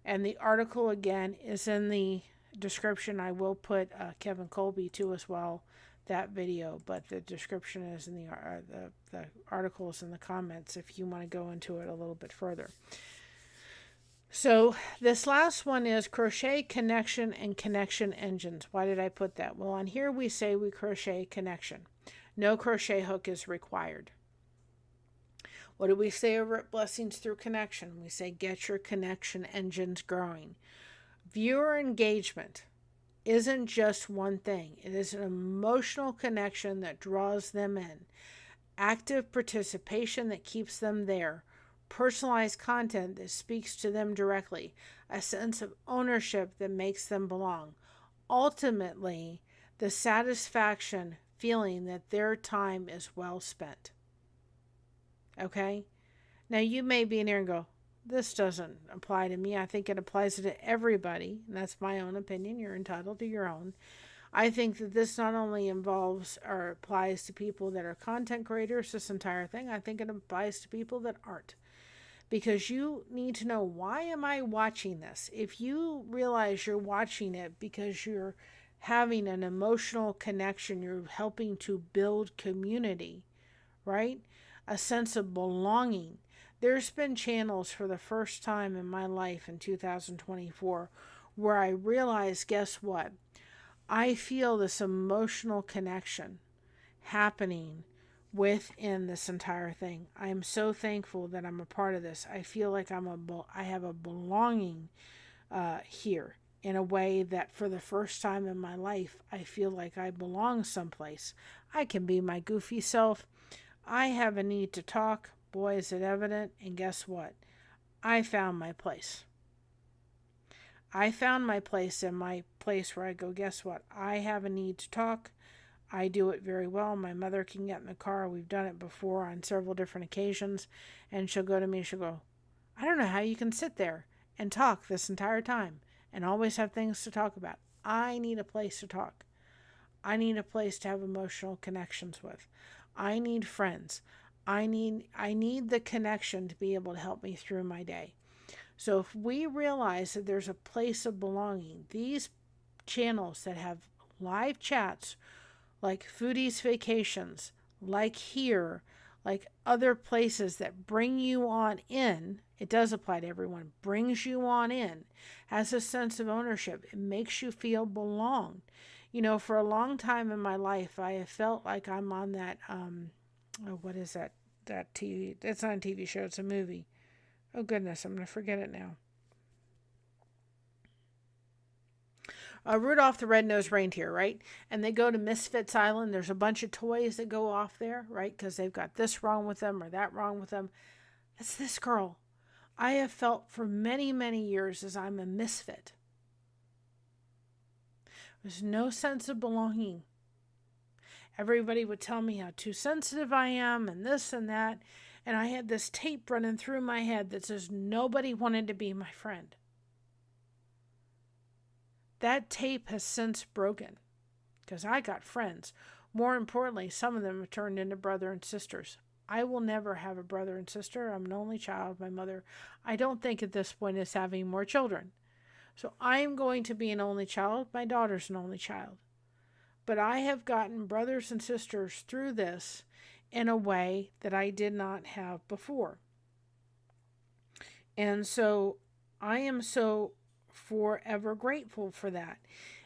And the article, again, is in the description. I will put Kevin Colby too as well, that video, but the description is in the article is in the comments if you want to go into it a little bit further. So this last one is crochet connection and connection engines. Why did I put that? Well, on here we say we crochet connection. No crochet hook is required. What do we say over at Blessings Through Connection? We say get your connection engines growing. Viewer engagement. isn't just one thing. It is an emotional connection that draws them in, active participation that keeps them there, personalized content that speaks to them directly, a sense of ownership that makes them belong. Ultimately, the satisfaction feeling that their time is well spent. Okay? Now, you may be in here and go, this doesn't apply to me. I think it applies to everybody. And that's my own opinion. You're entitled to your own. I think that this not only involves or applies to people that are content creators, this entire thing, I think it applies to people that aren't. Because you need to know, why am I watching this? If you realize you're watching it because you're having an emotional connection, you're helping to build community, right? A sense of belonging. There's been channels for the first time in my life in 2024 where I realized, guess what? I feel this emotional connection happening within this entire thing. I am so thankful that I'm a part of this. I feel like I have a belonging here in a way that for the first time in my life, I feel like I belong someplace. I can be my goofy self. I have a need to talk. Boy, is it evident. And guess what? I found my place. I found my place in my place where I go, guess what? I have a need to talk. I do it very well. My mother can get in the car. We've done it before on several different occasions. And she'll go to me, she'll go, I don't know how you can sit there and talk this entire time and always have things to talk about. I need a place to talk. I need a place to have emotional connections with. I need friends. I need the connection to be able to help me through my day. So if we realize that there's a place of belonging, these channels that have live chats like Foodies Vacations, like here, like other places that bring you on in, it does apply to everyone, brings you on in, has a sense of ownership. It makes you feel belonged. You know, for a long time in my life, I have felt like I'm on that, what is that? That TV, it's not a TV show, it's a movie. Oh goodness, I'm going to forget it now. Rudolph the Red-Nosed Reindeer, right? And they go to Misfits Island. There's a bunch of toys that go off there, right? Because they've got this wrong with them or that wrong with them. That's this girl. I have felt for many, many years as I'm a misfit. There's no sense of belonging. Everybody would tell me how too sensitive I am and this and that. And I had this tape running through my head that says nobody wanted to be my friend. That tape has since broken because I got friends. More importantly, some of them have turned into brother and sisters. I will never have a brother and sister. I'm an only child. My mother, I don't think at this point is having more children. So I am going to be an only child. My daughter's an only child. But I have gotten brothers and sisters through this in a way that I did not have before. And so I am so forever grateful for that.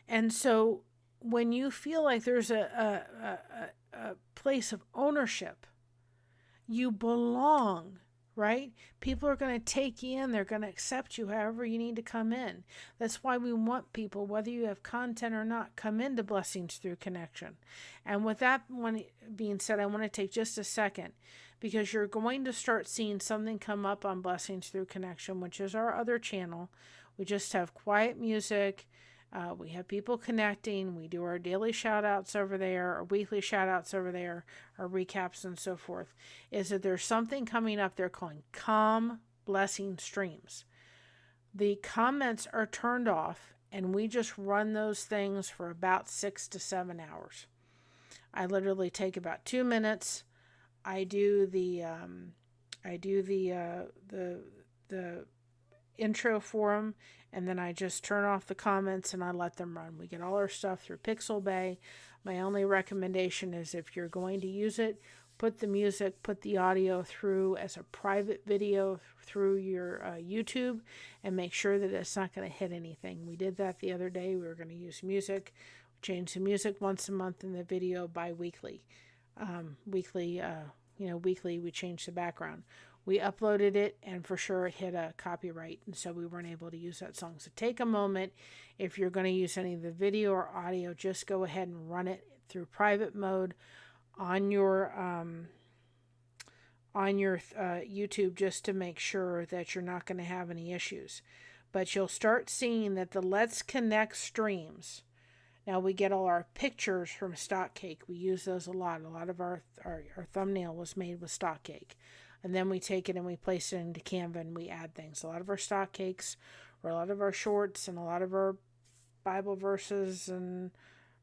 And so when you feel like there's a place of ownership, you belong, right? People are going to take you in. They're going to accept you however you need to come in. That's why we want people, whether you have content or not, come into Blessings Through Connection. And with that being said, I want to take just a second because you're going to start seeing something come up on Blessings Through Connection, which is our other channel. We just have quiet music. We have people connecting. We do our daily shout outs over there, our weekly shout outs over there, our recaps and so forth. Is that there's something coming up there calling Calm Blessing Streams. The comments are turned off and we just run those things for about 6 to 7 hours. I literally take about 2 minutes. I do the intro for them, and then I just turn off the comments and I let them run. We get all our stuff through Pixel Bay. My only recommendation is if you're going to use it, put the music, put the audio through as a private video through your YouTube and make sure that it's not going to hit anything. We did that the other day. We were going to use music. We changed the music once a month and the video bi-weekly. Weekly we change the background. We uploaded it, and for sure it hit a copyright, and so we weren't able to use that song. So take a moment. If you're going to use any of the video or audio, just go ahead and run it through private mode on your YouTube, just to make sure that you're not going to have any issues. But you'll start seeing that the Let's Connect streams. Now we get all our pictures from stock cake. We use those a lot. A lot of our thumbnail was made with stock cake. And then we take it and we place it into Canva and we add things. A lot of our stock cakes, or a lot of our shorts, and a lot of our Bible verses, and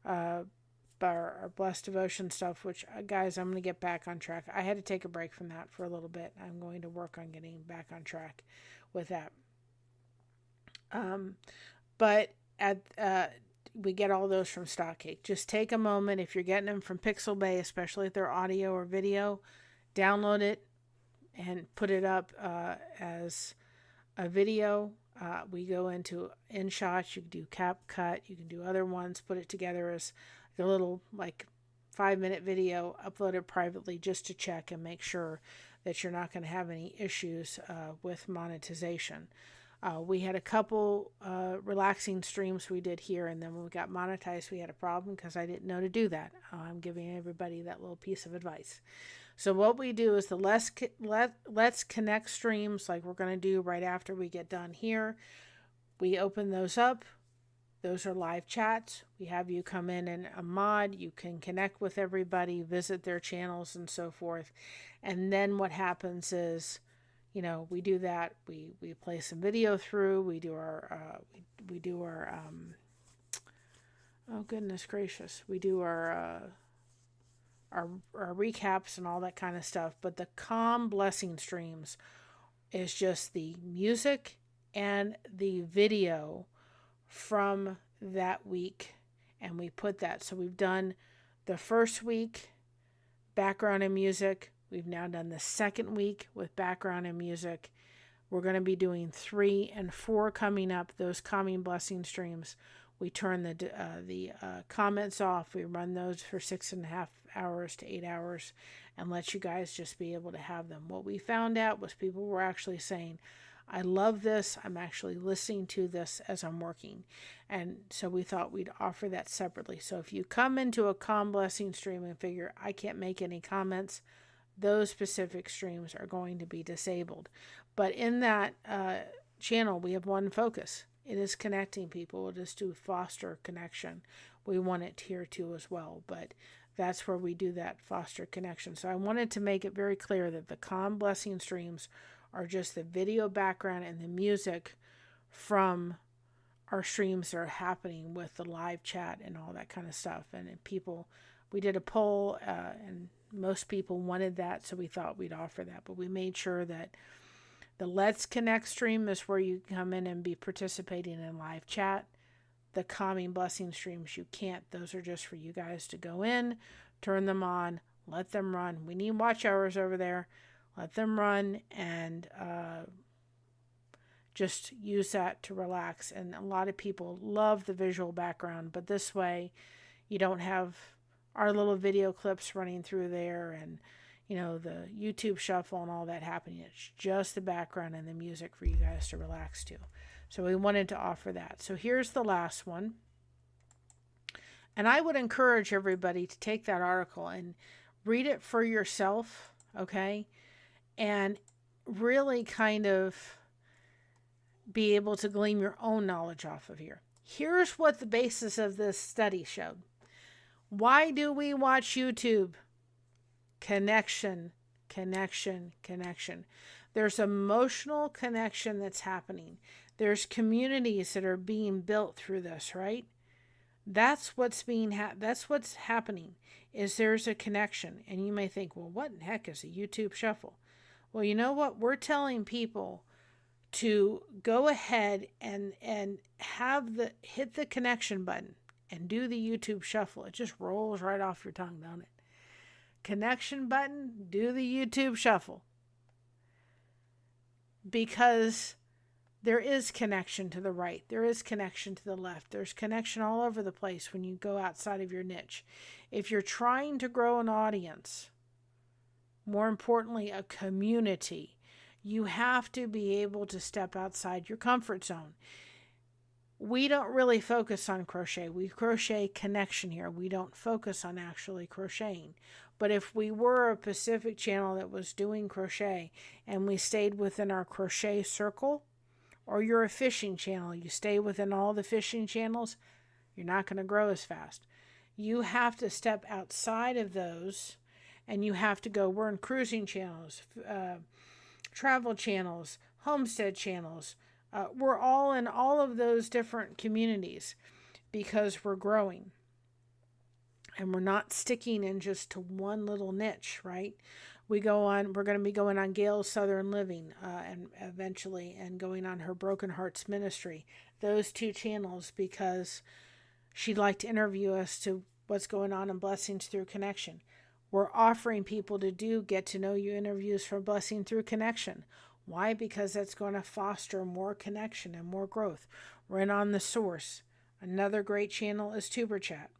our blessed devotion stuff, which, guys, I'm going to get back on track. I had to take a break from that for a little bit. I'm going to work on getting back on track with that. But we get all those from stock cake. Just take a moment. If you're getting them from Pixel Bay, especially if they're audio or video, download it and put it up as a video. We go into InShots. You can do CapCut. You can do other ones. Put it together as a little 5-minute video. Upload it privately just to check and make sure that you're not going to have any issues with monetization. We had a couple relaxing streams we did here, and then when we got monetized, we had a problem because I didn't know to do that. I'm giving everybody that little piece of advice. So what we do is the Let's Connect streams, like we're going to do right after we get done here. We open those up. Those are live chats. We have you come in and a mod. You can connect with everybody, visit their channels, and so forth. And then what happens is, we do that. We play some video through. We do our oh goodness gracious. We do our recaps and all that kind of stuff. But the Calm Blessing streams is just the music and the video from that week, and we put that. So we've done the first week, background and music. We've now done the second week with background and music. We're going to be doing 3 and 4 coming up, those Calming Blessing streams. We turn the comments off. We run those for 6.5 hours to 8 hours and let you guys just be able to have them. What we found out was people were actually saying, I love this. I'm actually listening to this as I'm working. And so we thought we'd offer that separately. So if you come into a Calm Blessing stream and figure, I can't make any comments, those specific streams are going to be disabled. But in that channel, we have one focus. It is connecting people. It is to foster connection. We want it here too as well. But that's where we do that, foster connection. So I wanted to make it very clear that the Calm Blessing streams are just the video background and the music from our streams that are happening with the live chat and all that kind of stuff. And people, we did a poll and most people wanted that, so we thought we'd offer that. But we made sure that the Let's Connect stream is where you come in and be participating in live chat. The Calming Blessing streams, you can't. Those are just for you guys to go in, turn them on, let them run. We need watch hours over there. Let them run and just use that to relax. And a lot of people love the visual background, but this way you don't have our little video clips running through there and, the YouTube shuffle and all that happening. It's just the background and the music for you guys to relax to. So we wanted to offer that. So here's the last one. And I would encourage everybody to take that article and read it for yourself, okay? And really kind of be able to glean your own knowledge off of here. Here's what the basis of this study showed. Why do we watch YouTube? Connection, connection, connection. There's emotional connection that's happening. There's communities that are being built through this, right? That's what's that's what's happening. Is there's a connection. And you may think, well, what in heck is a YouTube shuffle? Well, you know what? We're telling people to go ahead and hit the connection button and do the YouTube shuffle. It just rolls right off your tongue, don't it? Connection button, do the YouTube shuffle. Because there is connection to the right. There is connection to the left. There's connection all over the place when you go outside of your niche. If you're trying to grow an audience, more importantly, a community, You have to be able to step outside your comfort zone. We don't really focus on crochet. We crochet connection here. We don't focus on actually crocheting. But if we were a Pacific channel that was doing crochet and we stayed within our crochet circle, or you're a fishing channel, you stay within all the fishing channels, you're not going to grow as fast. You have to step outside of those, and you have to go, we're in cruising channels, travel channels, homestead channels. We're all in all of those different communities because we're growing. And we're not sticking in just to one little niche, right? We're going to be going on Gail's Southern Living and eventually, and going on her Broken Hearts Ministry. Those two channels, because she'd like to interview us to what's going on in Blessings Through Connection. We're offering people to do get to know you interviews for Blessing Through Connection. Why? Because that's going to foster more connection and more growth. We're in on The Source. Another great channel is Tuber Chat.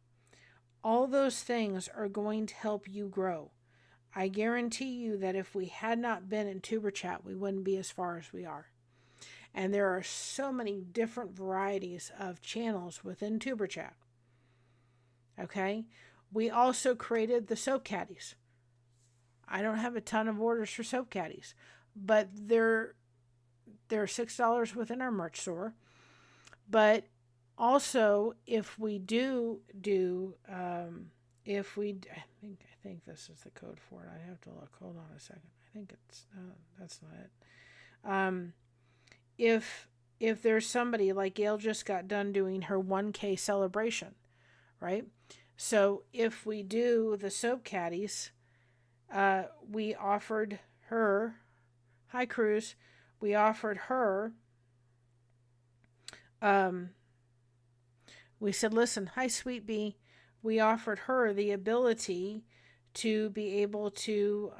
All those things are going to help you grow. I guarantee you that if we had not been in Tuber Chat, we wouldn't be as far as we are. And there are so many different varieties of channels within Tuber Chat. Okay? We also created the soap caddies. I don't have a ton of orders for soap caddies, but they're $6 within our merch store. But also, if we I think this is the code for it. I have to look. Hold on a second. I think that's not it. If there's somebody like Gail just got done doing her 1K celebration, right? So if we do the soap caddies, we offered her, hi Cruz, we offered her, we said, listen, hi Sweet Bee, we offered her the ability to be able to,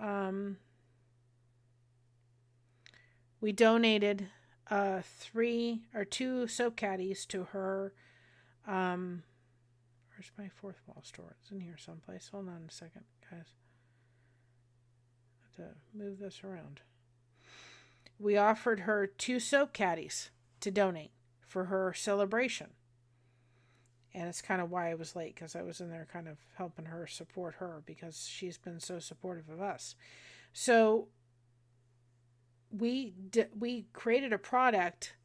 we donated 2 soap caddies to her. Where's my fourth wall store? It's in here someplace. Hold on a second, guys. I have to move this around. We offered her 2 soap caddies to donate for her celebration. And it's kind of why I was late, because I was in there kind of helping her support her, because she's been so supportive of us. So we created a product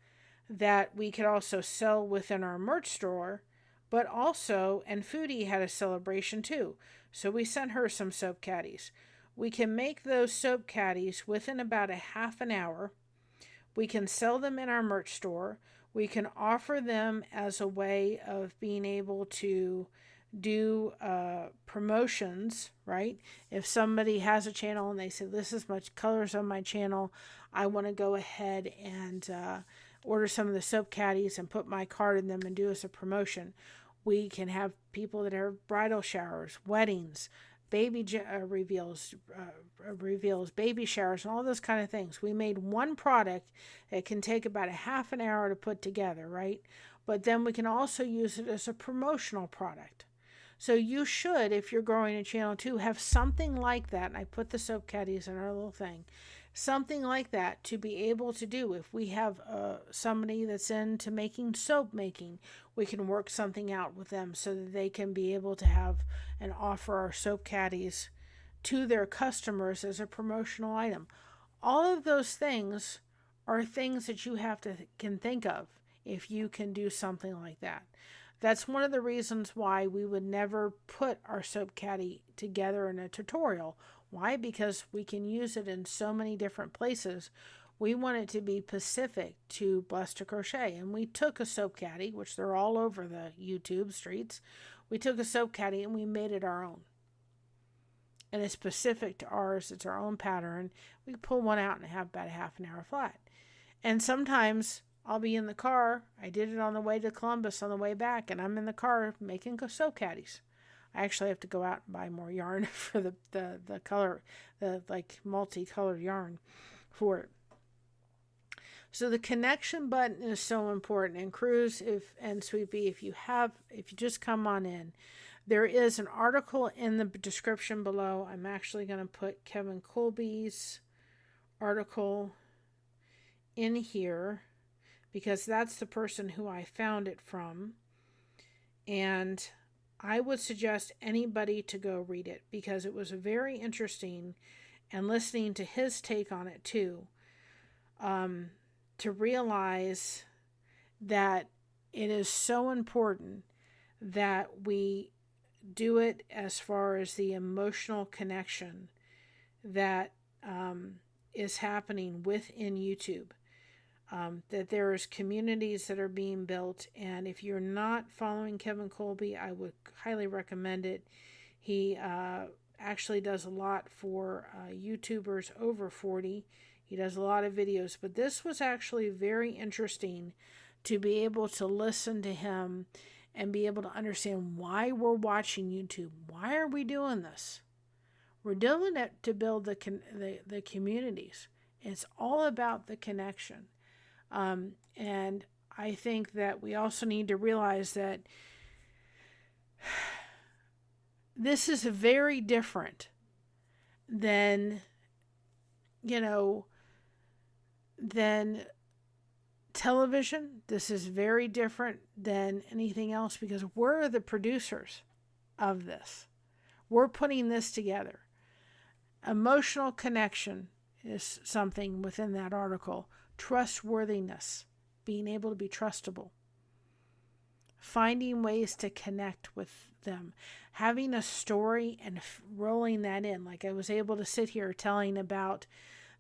that we could also sell within our merch store, but also, and Foodie had a celebration too. So we sent her some soap caddies. We can make those soap caddies within about a half an hour. We can sell them in our merch store. We can offer them as a way of being able to do promotions, right? If somebody has a channel and they say, this is much colors on my channel, I want to go ahead and order some of the soap caddies and put my card in them and do us a promotion. We can have people that have bridal showers, weddings, baby reveals, baby showers, and all those kind of things. We made one product that can take about a half an hour to put together, right? But then we can also use it as a promotional product. So you should, if you're growing a channel too, have something like that. And I put the soap caddies in our little thing. Something like that to be able to do. If we have somebody that's into making soap making, we can work something out with them so that they can be able to have and offer our soap caddies to their customers as a promotional item. All of those things are things that you can think of if you can do something like that. That's one of the reasons why we would never put our soap caddy together in a tutorial. Why? Because we can use it in so many different places. We want it to be specific to Blessed to Crochet. And we took a soap caddy, which they're all over the YouTube streets. We took a soap caddy and we made it our own. And it's specific to ours. It's our own pattern. We pull one out and have about a half an hour flat. And sometimes I'll be in the car. I did it on the way to Columbus on the way back, and I'm in the car making soap caddies. I actually have to go out and buy more yarn for the color, the like multicolored yarn for it. So the connection button is so important. And Cruz, and Sweet Bee, if you just come on in, there is an article in the description below. I'm actually going to put Kevin Colby's article. in here because that's the person who I found it from. And I would suggest anybody to go read it because it was very interesting, and listening to his take on it too, to realize that it is so important that we do it as far as the emotional connection that is happening within YouTube. That there's communities that are being built, and if you're not following Kevin Colby, I would highly recommend it. He actually does a lot for YouTubers over 40. He does a lot of videos, but this was actually very interesting to be able to listen to him and be able to understand why we're watching YouTube. Why are we doing this? We're doing it to build the communities. It's all about the connection. And I think that we also need to realize that this is very different than, than television. This is very different than anything else because we're the producers of this. We're putting this together. Emotional connection is something within that article. Trustworthiness, being able to be trustable. Finding ways to connect with them. Having a story and rolling that in. Like I was able to sit here telling about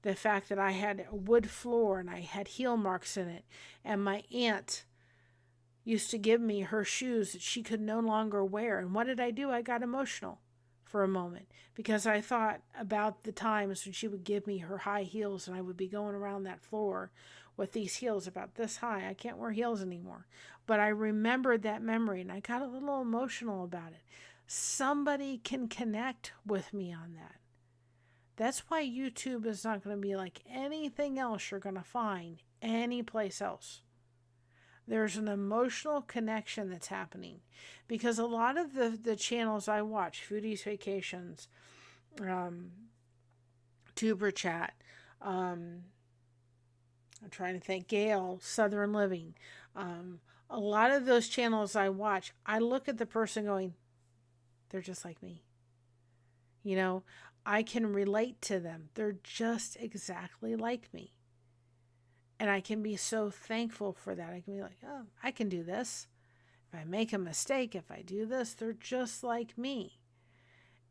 the fact that I had a wood floor and I had heel marks in it. And my aunt used to give me her shoes that she could no longer wear. And what did I do? I got emotional for a moment because I thought about the times when she would give me her high heels and I would be going around that floor with these heels about this high. I can't wear heels anymore. But I remembered that memory and I got a little emotional about it. Somebody can connect with me on that. That's why YouTube is not going to be like anything else you're going to find anyplace else. There's an emotional connection that's happening because a lot of the channels I watch, Foodies Vacations, Tuber Chat, I'm trying to think, Gail, Southern Living, a lot of those channels I watch, I look at the person going, they're just like me. I can relate to them. They're just exactly like me. And I can be so thankful for that. I can be like, oh, I can do this. If I make a mistake, if I do this, they're just like me.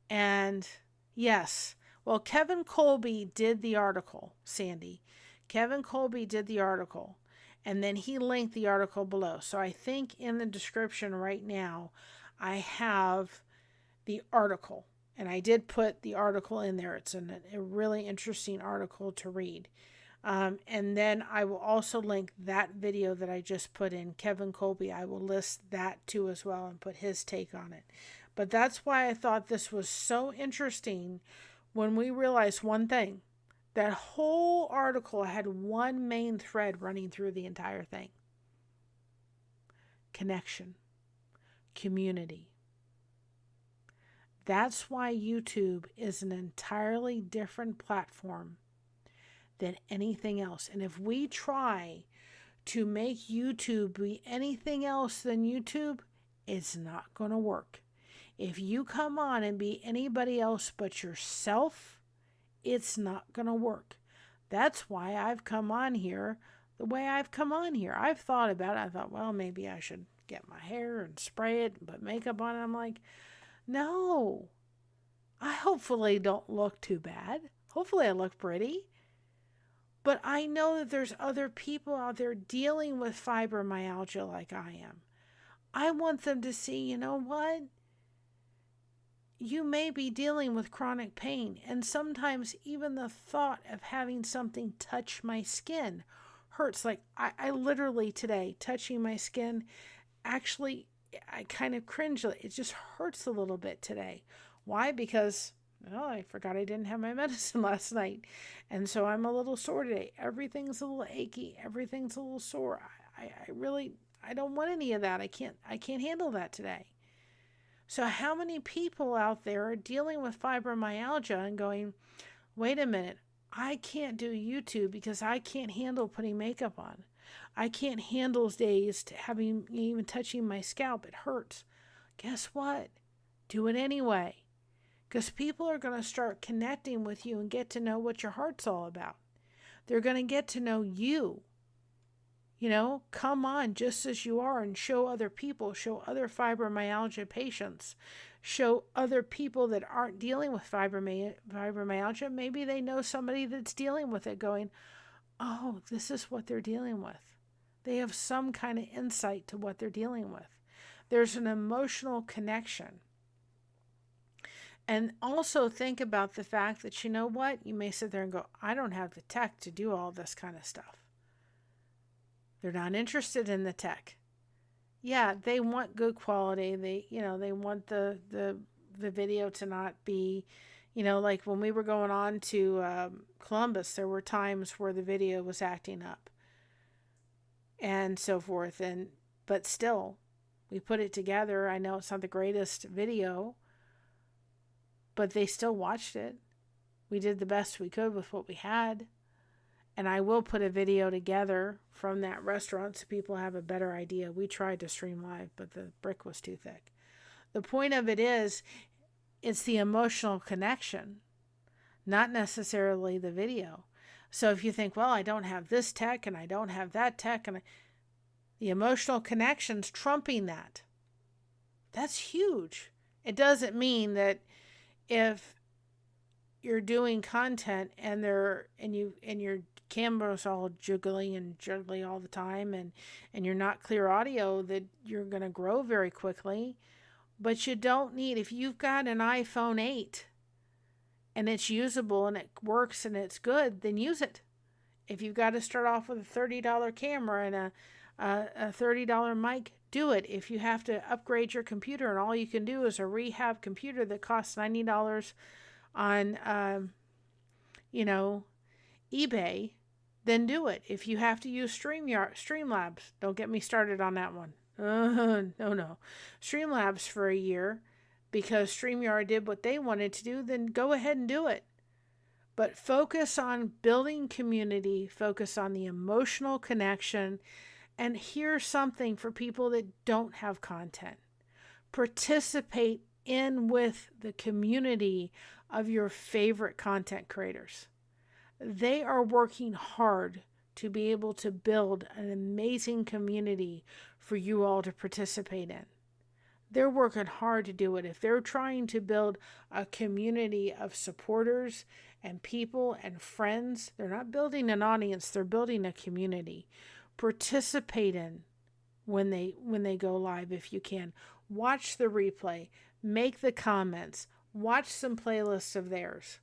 And yes, well, Kevin Colby did the article, Sandy. Kevin Colby did the article. And then he linked the article below. So I think in the description right now, I have the article. And I did put the article in there. It's a really interesting article to read. And then I will also link that video that I just put in, Kevin Colby. I will list that too as well and put his take on it. But that's why I thought this was so interesting when we realized one thing. That whole article had one main thread running through the entire thing. Connection. Community. That's why YouTube is an entirely different platform than anything else. And if we try to make YouTube be anything else than YouTube, it's not going to work. If you come on and be anybody else but yourself, it's not going to work. That's why I've come on here the way I've come on here. I've thought about it. I thought, well, maybe I should get my hair and spray it and put makeup on it. I'm like, no. I hopefully don't look too bad. Hopefully I look pretty. But I know that there's other people out there dealing with fibromyalgia like I am. I want them to see, you know what? You may be dealing with chronic pain, and sometimes even the thought of having something touch my skin hurts. Like I literally today, touching my skin, actually, I kind of cringe. It just hurts a little bit today. Why? Because, well, I forgot I didn't have my medicine last night. And so I'm a little sore today. Everything's a little achy. Everything's a little sore. I don't want any of that. I can't handle that today. So how many people out there are dealing with fibromyalgia and going, wait a minute, I can't do YouTube because I can't handle putting makeup on. I can't handle days to having even touching my scalp. It hurts. Guess what? Do it anyway. Because people are going to start connecting with you and get to know what your heart's all about. They're going to get to know you. Come on just as you are and show other people, show other fibromyalgia patients, show other people that aren't dealing with fibromyalgia. Maybe they know somebody that's dealing with it going, oh, this is what they're dealing with. They have some kind of insight to what they're dealing with. There's an emotional connection. And also think about the fact that, you know what? You may sit there and go, I don't have the tech to do all this kind of stuff. They're not interested in the tech. Yeah, they want good quality. They want the video to not be, like when we were going on to Columbus, there were times where the video was acting up and so forth. But still, we put it together. I know it's not the greatest video, but they still watched it. We did the best we could with what we had. And I will put a video together from that restaurant so people have a better idea. We tried to stream live, but the brick was too thick. The point of it is, it's the emotional connection, not necessarily the video. So if you think, well, I don't have this tech and I don't have that tech, and the emotional connection's trumping that. That's huge. It doesn't mean that if you're doing content and your camera's all jiggly all the time and you're not clear audio, that you're going to grow very quickly. But you don't need, if you've got an iPhone 8 and it's usable and it works and it's good, then use it. If you've got to start off with a $30 camera and a $30 mic, do it. If you have to upgrade your computer and all you can do is a rehab computer that costs $90 on, eBay, then do it. If you have to use Streamlabs, don't get me started on that one. No. Streamlabs for a year because StreamYard did what they wanted to do, then go ahead and do it. But focus on building community, focus on the emotional connection, and here's something for people that don't have content. Participate in with the community of your favorite content creators. They are working hard to be able to build an amazing community for you all to participate in. They're working hard to do it. If they're trying to build a community of supporters and people and friends, they're not building an audience, they're building a community. Participate in when they go live if you can. Watch the replay, make the comments, watch some playlists of theirs.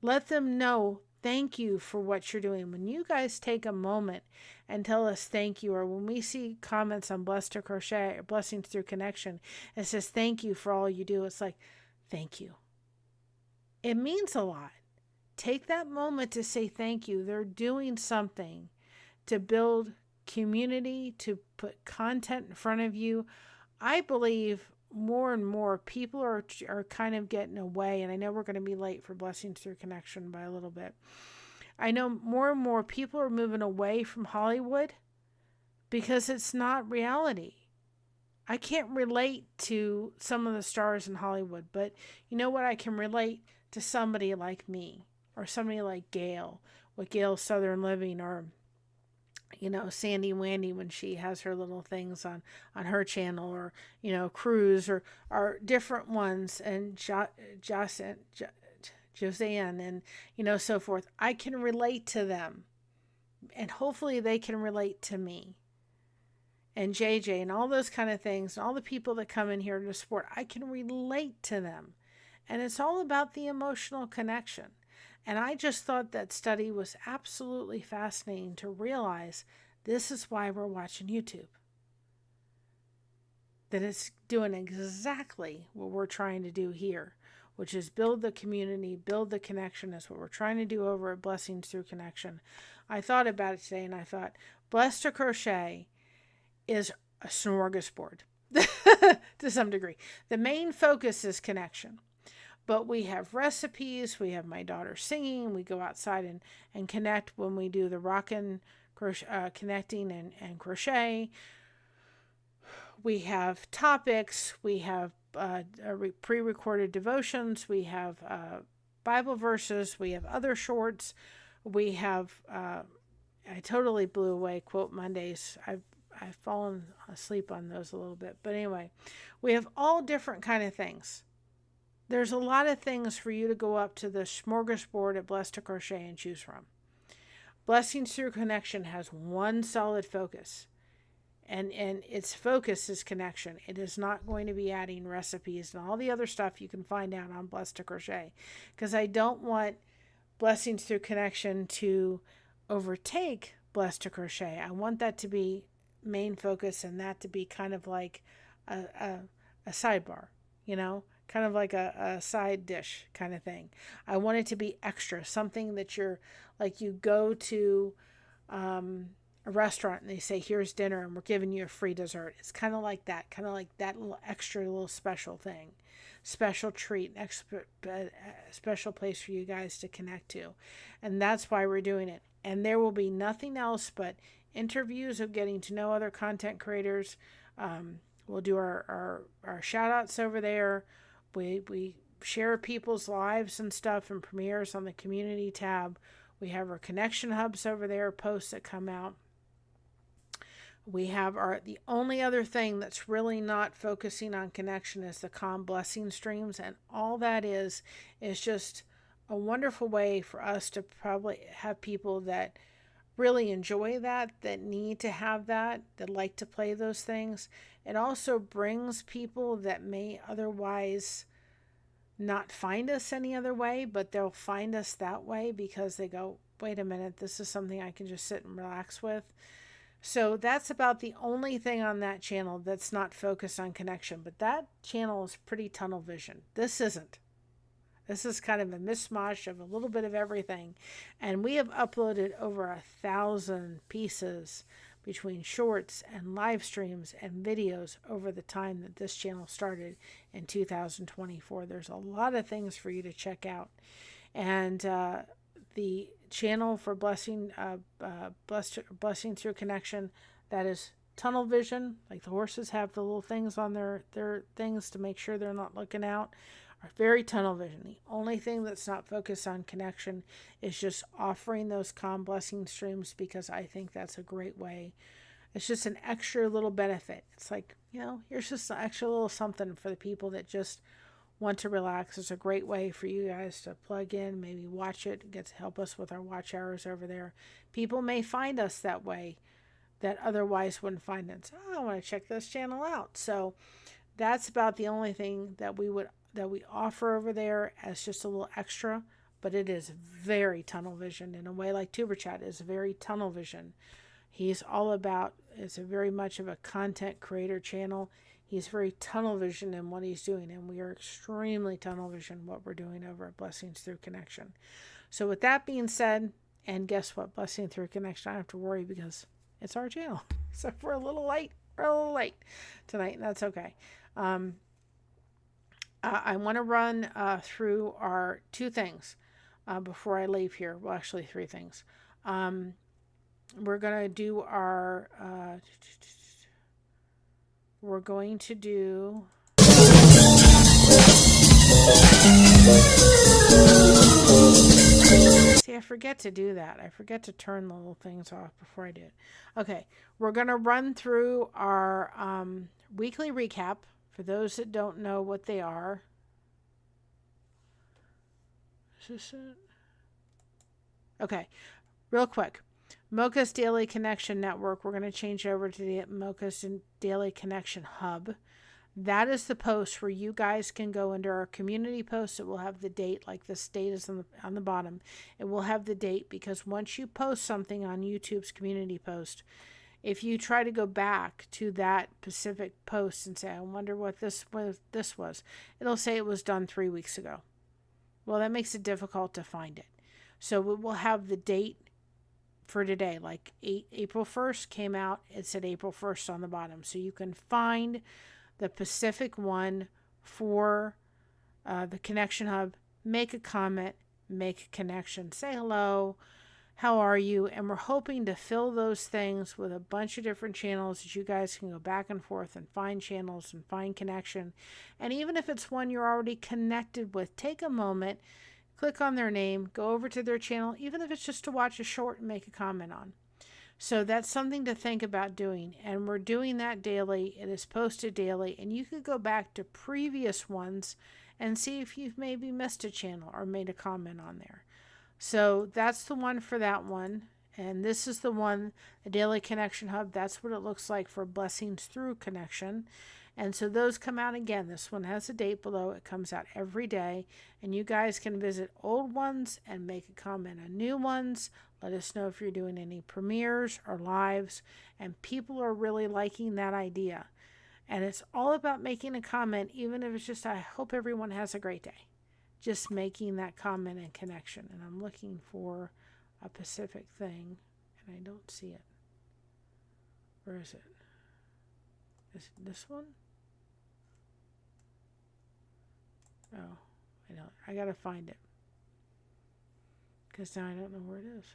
Let them know thank you for what you're doing. When you guys take a moment and tell us thank you, or when we see comments on Blessed to Crochet or Blessings Through Connection, it says thank you for all you do. It's like, thank you. It means a lot. Take that moment to say thank you. They're doing something to build community, to put content in front of you. I believe more and more people are kind of getting away, and I know we're going to be late for Blessings Through Connection by a little bit. I know more and more people are moving away from Hollywood because it's not reality. I can't relate to some of the stars in Hollywood, but you know what? I can relate to somebody like me, or somebody like Gail with Gail's Southern Living, or Sandy Wandy when she has her little things on her channel, or, Cruz, or different ones, and Joseanne, and, so forth. I can relate to them, and hopefully they can relate to me, and JJ, and all those kind of things, and all the people that come in here to support. I can relate to them, and it's all about the emotional connection. And I just thought that study was absolutely fascinating to realize this is why we're watching YouTube. That it's doing exactly what we're trying to do here, which is build the community, build the connection. Is what we're trying to do over at Blessings Through Connection. I thought about it today and I thought, Blessed to Crochet is a smorgasbord to some degree. The main focus is connection. But we have recipes, we have my daughter singing, we go outside and connect when we do the rockin' connecting and crochet. We have topics, we have pre-recorded devotions, we have Bible verses, we have other shorts, we have I totally blew away Quote Mondays. I've fallen asleep on those a little bit, but anyway, we have all different kind of things. There's a lot of things for you to go up to the smorgasbord at Blessed to Crochet and choose from. Blessings Through Connection has one solid focus, and its focus is connection. It is not going to be adding recipes and all the other stuff you can find out on Blessed to Crochet, because I don't want Blessings Through Connection to overtake Blessed to Crochet. I want that to be main focus, and that to be kind of like a sidebar, kind of like a side dish kind of thing. I want it to be extra, something that you're like, you go to a restaurant and they say, here's dinner and we're giving you a free dessert. It's kind of like that little extra little special thing, special treat, special place for you guys to connect to. And that's why we're doing it. And there will be nothing else but interviews of getting to know other content creators. We'll do our shout outs over there. We share people's lives and stuff and premieres on the community tab. We have our connection hubs over there, posts that come out. We have the only other thing that's really not focusing on connection is the calm blessing streams. And all that is just a wonderful way for us to probably have people that really enjoy that need to have that like to play those things. It also brings people that may otherwise not find us any other way, but they'll find us that way because they go, wait a minute, this is something I can just sit and relax with. So that's about the only thing on that channel that's not focused on connection. But that channel is pretty tunnel vision. This isn't. This is kind of a mishmash of a little bit of everything. And we have uploaded over 1,000 pieces between shorts and live streams and videos over the time that this channel started in 2024. There's a lot of things for you to check out. And the channel for Blessing Through Connection, that is tunnel vision, like the horses have the little things on their things to make sure they're not looking out, are very tunnel vision. The only thing that's not focused on connection is just offering those calm blessing streams, because I think that's a great way. It's just an extra little benefit. It's like, here's just an extra little something for the people that just want to relax. It's a great way for you guys to plug in, maybe watch it, get to help us with our watch hours over there. People may find us that way that otherwise wouldn't find us. I want to check this channel out. So that's about the only thing that we offer over there as just a little extra, but it is very tunnel vision in a way, like Tuber Chat is very tunnel vision. He's all about, it's a very much of a content creator channel. He's very tunnel vision in what he's doing, and we are extremely tunnel vision what we're doing over at Blessings Through Connection. So with that being said, and guess what? Blessing Through Connection, I don't have to worry because it's our channel. So if we're a little late tonight, and that's okay. I want to run through our two things before I leave here. Well, actually, three things. We're going to do our... we're going to do... See, I forget to do that. I forget to turn the little things off before I do it. Okay, we're going to run through our weekly recap. For those that don't know what they are. Is this it? Okay, real quick. Mocha's Daily Connection Network. We're going to change over to the Mocha's Daily Connection Hub. That is the post where you guys can go under our community post. It will have the date, like this date is on the bottom. It will have the date, because once you post something on YouTube's community post, if you try to go back to that specific post and say, I wonder what this was, it'll say it was done 3 weeks ago. Well, that makes it difficult to find it. So we will have the date for today, like April 1st came out. It said April 1st on the bottom. So you can find the Pacific one for the Connection Hub, make a comment, make a connection, say hello, how are you? And we're hoping to fill those things with a bunch of different channels that you guys can go back and forth and find channels and find connection. And even if it's one you're already connected with, take a moment, click on their name, go over to their channel, even if it's just to watch a short and make a comment on. So that's something to think about doing. And we're doing that daily. It is posted daily. And you could go back to previous ones and see if you've maybe missed a channel or made a comment on there. So that's the one for that one. And this is the one, the Daily Connection Hub. That's what it looks like for Blessings Through Connection. And so those come out again. This one has a date below. It comes out every day. And you guys can visit old ones and make a comment on new ones. Let us know if you're doing any premieres or lives. And people are really liking that idea. And it's all about making a comment, even if it's just, I hope everyone has a great day. Just making that comment and connection. And I'm looking for a specific thing, and I don't see it. Where is it? Is it this one? Oh, I don't. I gotta find it, because now I don't know where it is.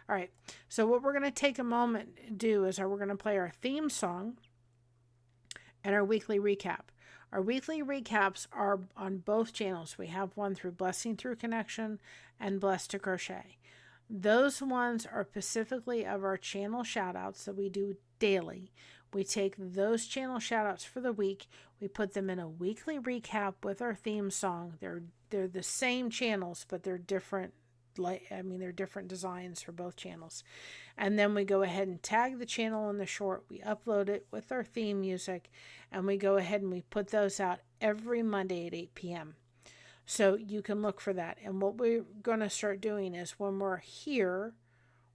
All right. So what we're gonna take a moment to do is we're gonna play our theme song and our weekly recap. Our weekly recaps are on both channels. We have one through Blessing Through Connection and Blessed to Crochet. Those ones are specifically of our channel shoutouts that we do daily. We take those channel shoutouts for the week. We put them in a weekly recap with our theme song. They're the same channels, but they're different. They're different designs for both channels. And then we go ahead and tag the channel in the short. We upload it with our theme music, and we go ahead and we put those out every Monday at 8 p.m. So you can look for that. And what we're going to start doing is when we're here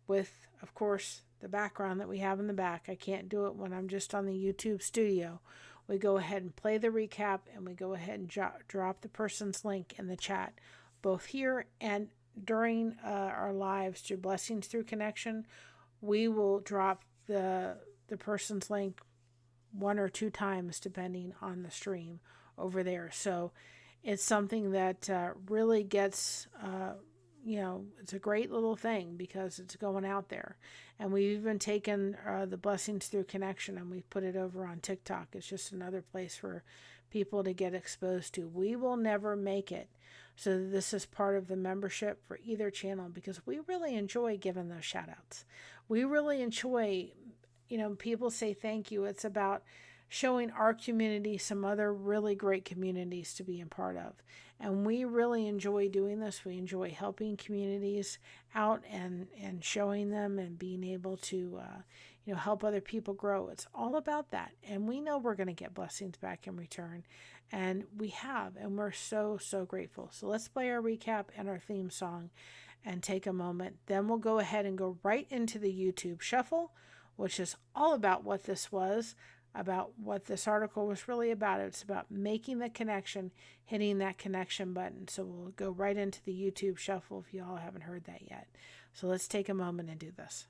with, of course, the background that we have in the back, I can't do it when I'm just on the YouTube studio. We go ahead and play the recap, and we go ahead and drop the person's link in the chat, both here and during our lives through Blessings Through Connection. We will drop the person's link 1 or 2 times depending on the stream over there. So it's something that really gets, it's a great little thing because it's going out there. And we've even taken the Blessings Through Connection and we've put it over on TikTok. It's just another place for people to get exposed to. We will never make it so this is part of the membership for either channel because we really enjoy giving those shout outs. We really enjoy, people say thank you. It's about showing our community some other really great communities to be a part of. And we really enjoy doing this. We enjoy helping communities out and showing them and being able to, help other people grow. It's all about that. And we know we're going to get blessings back in return. And we have, and we're so, so grateful. So let's play our recap and our theme song and take a moment. Then we'll go ahead and go right into the YouTube Shuffle, which is all about what this was, about what this article was really about. It's about making the connection, hitting that connection button. So we'll go right into the YouTube Shuffle if you all haven't heard that yet. So let's take a moment and do this.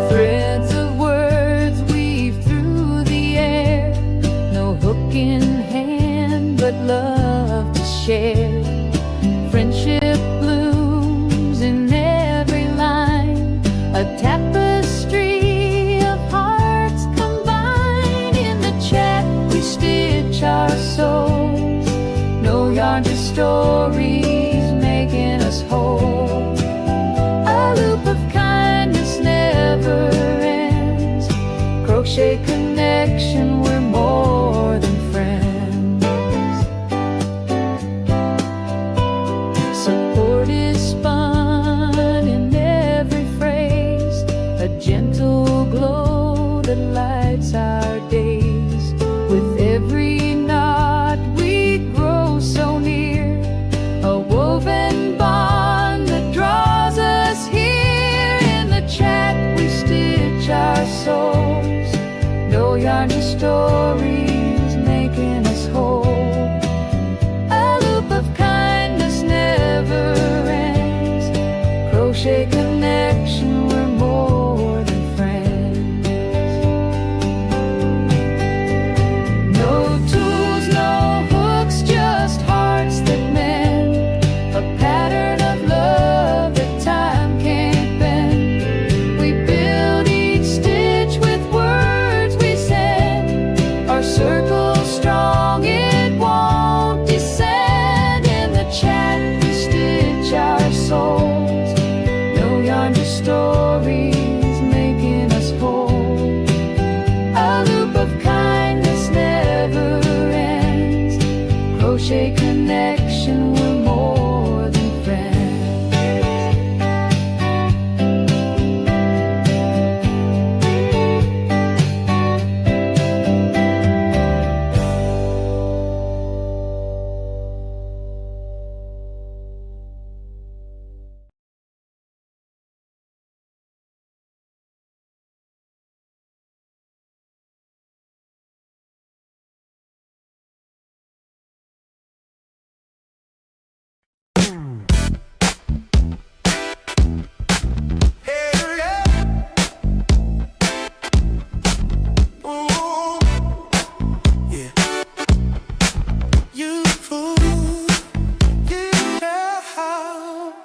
Threads of words weave through the air, no hook in hand, but love to share. Friendship blooms in every line, a tapestry of hearts combined. In the chat we stitch our souls, no yarn, just stories making us whole. A loop of kindness never ends. Crochet Connection, we're more than friends. Support is spun in every phrase, a gentle glow that lights our days. With every knot we grow so near, a woven bond that draws us here. In the chat we stitch our souls, no yarn, just stories making us whole. A loop Crochet Connection, we're more than friends. No tools, no hooks, just hearts that mend. A pattern of love that time can't bend. We build each stitch with words we send. Our circle strong, it won't descend. In the chat we stitch our souls. No yarn, just stories making us whole. A loop of kindness never ends. Crochet Connection, we're more than friends.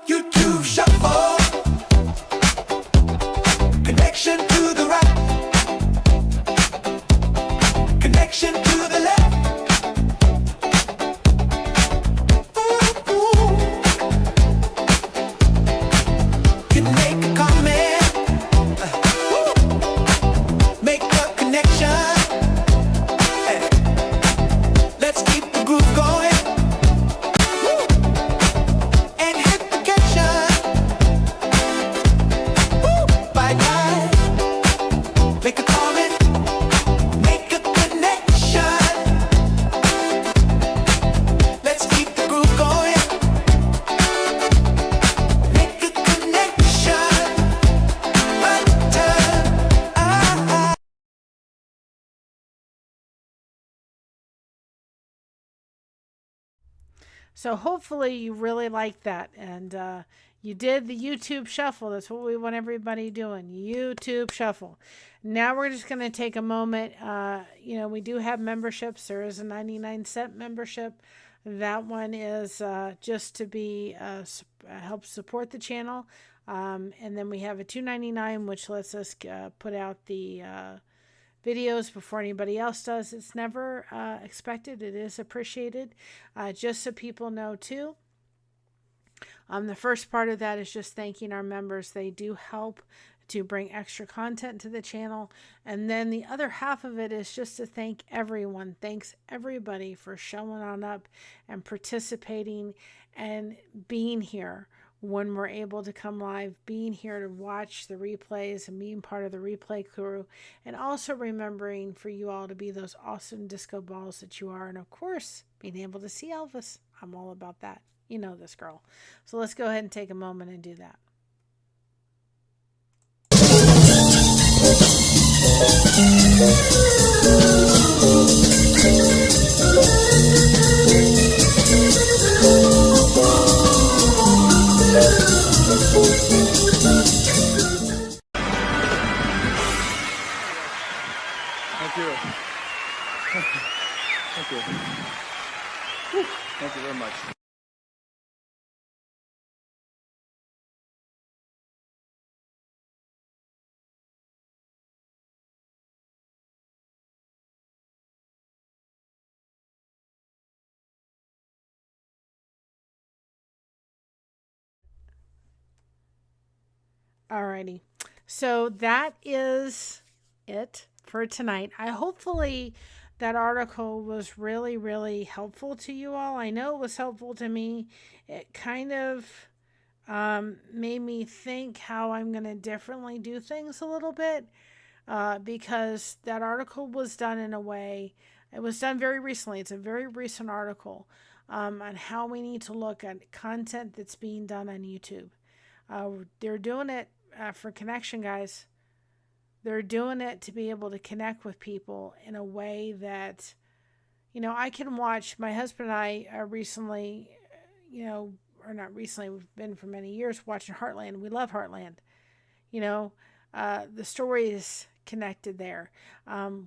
YouTube shuffle. Connection to the right. Connection to the left. Ooh. Can make a comment. Make a connection. Hey. Let's keep the groove going. And hit the caption. Bye guys. Make a comment. Make a connection. Let's keep the groove going. Make a connection. So hopefully you really liked that, and you did the YouTube shuffle. That's what we want everybody doing. YouTube shuffle. Now we're just going to take a moment. We do have memberships. There is a 99-cent membership. That one is just to be help support the channel. And then we have a $2.99, which lets us put out the videos before anybody else does. It's never expected. It is appreciated. Just so people know too. The first part of that is just thanking our members. They do help to bring extra content to the channel. And then the other half of it is just to thank everyone. Thanks everybody for showing on up and participating and being here when we're able to come live, being here to watch the replays and being part of the replay crew, and also remembering for you all to be those awesome disco balls that you are, and of course being able to see Elvis. I'm all about that. You know this girl. So let's go ahead and take a moment and do that. Thank you. Thank you. Whew. Thank you very much. Alrighty. So that is it for tonight. Hopefully that article was really, really helpful to you all. I know it was helpful to me. It kind of made me think how I'm going to differently do things a little bit because that article was done in a way, it was done very recently. It's a very recent article on how we need to look at content that's being done on YouTube. They're doing it for connection, guys. They're doing it to be able to connect with people in a way that, I can watch. My husband and I recently, or not recently, we've been for many years watching Heartland. We love Heartland. The story is connected there.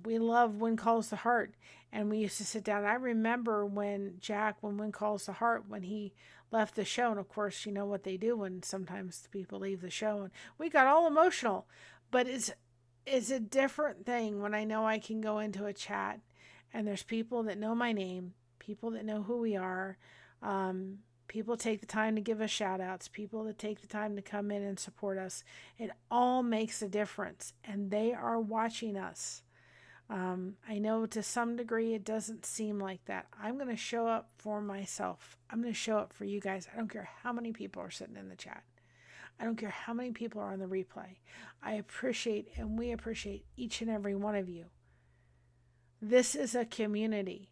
We love When Calls the Heart, and we used to sit down. I remember when When Calls the Heart, when he left the show, and of course, you know what they do when sometimes people leave the show, and we got all emotional. But it's a different thing when I know I can go into a chat and there's people that know my name, people that know who we are, people take the time to give us shout outs, people that take the time to come in and support us. It all makes a difference, and they are watching us. I know to some degree it doesn't seem like that. I'm going to show up for myself. I'm going to show up for you guys. I don't care how many people are sitting in the chat. I don't care how many people are on the replay. I appreciate, and we appreciate each and every one of you. This is a community.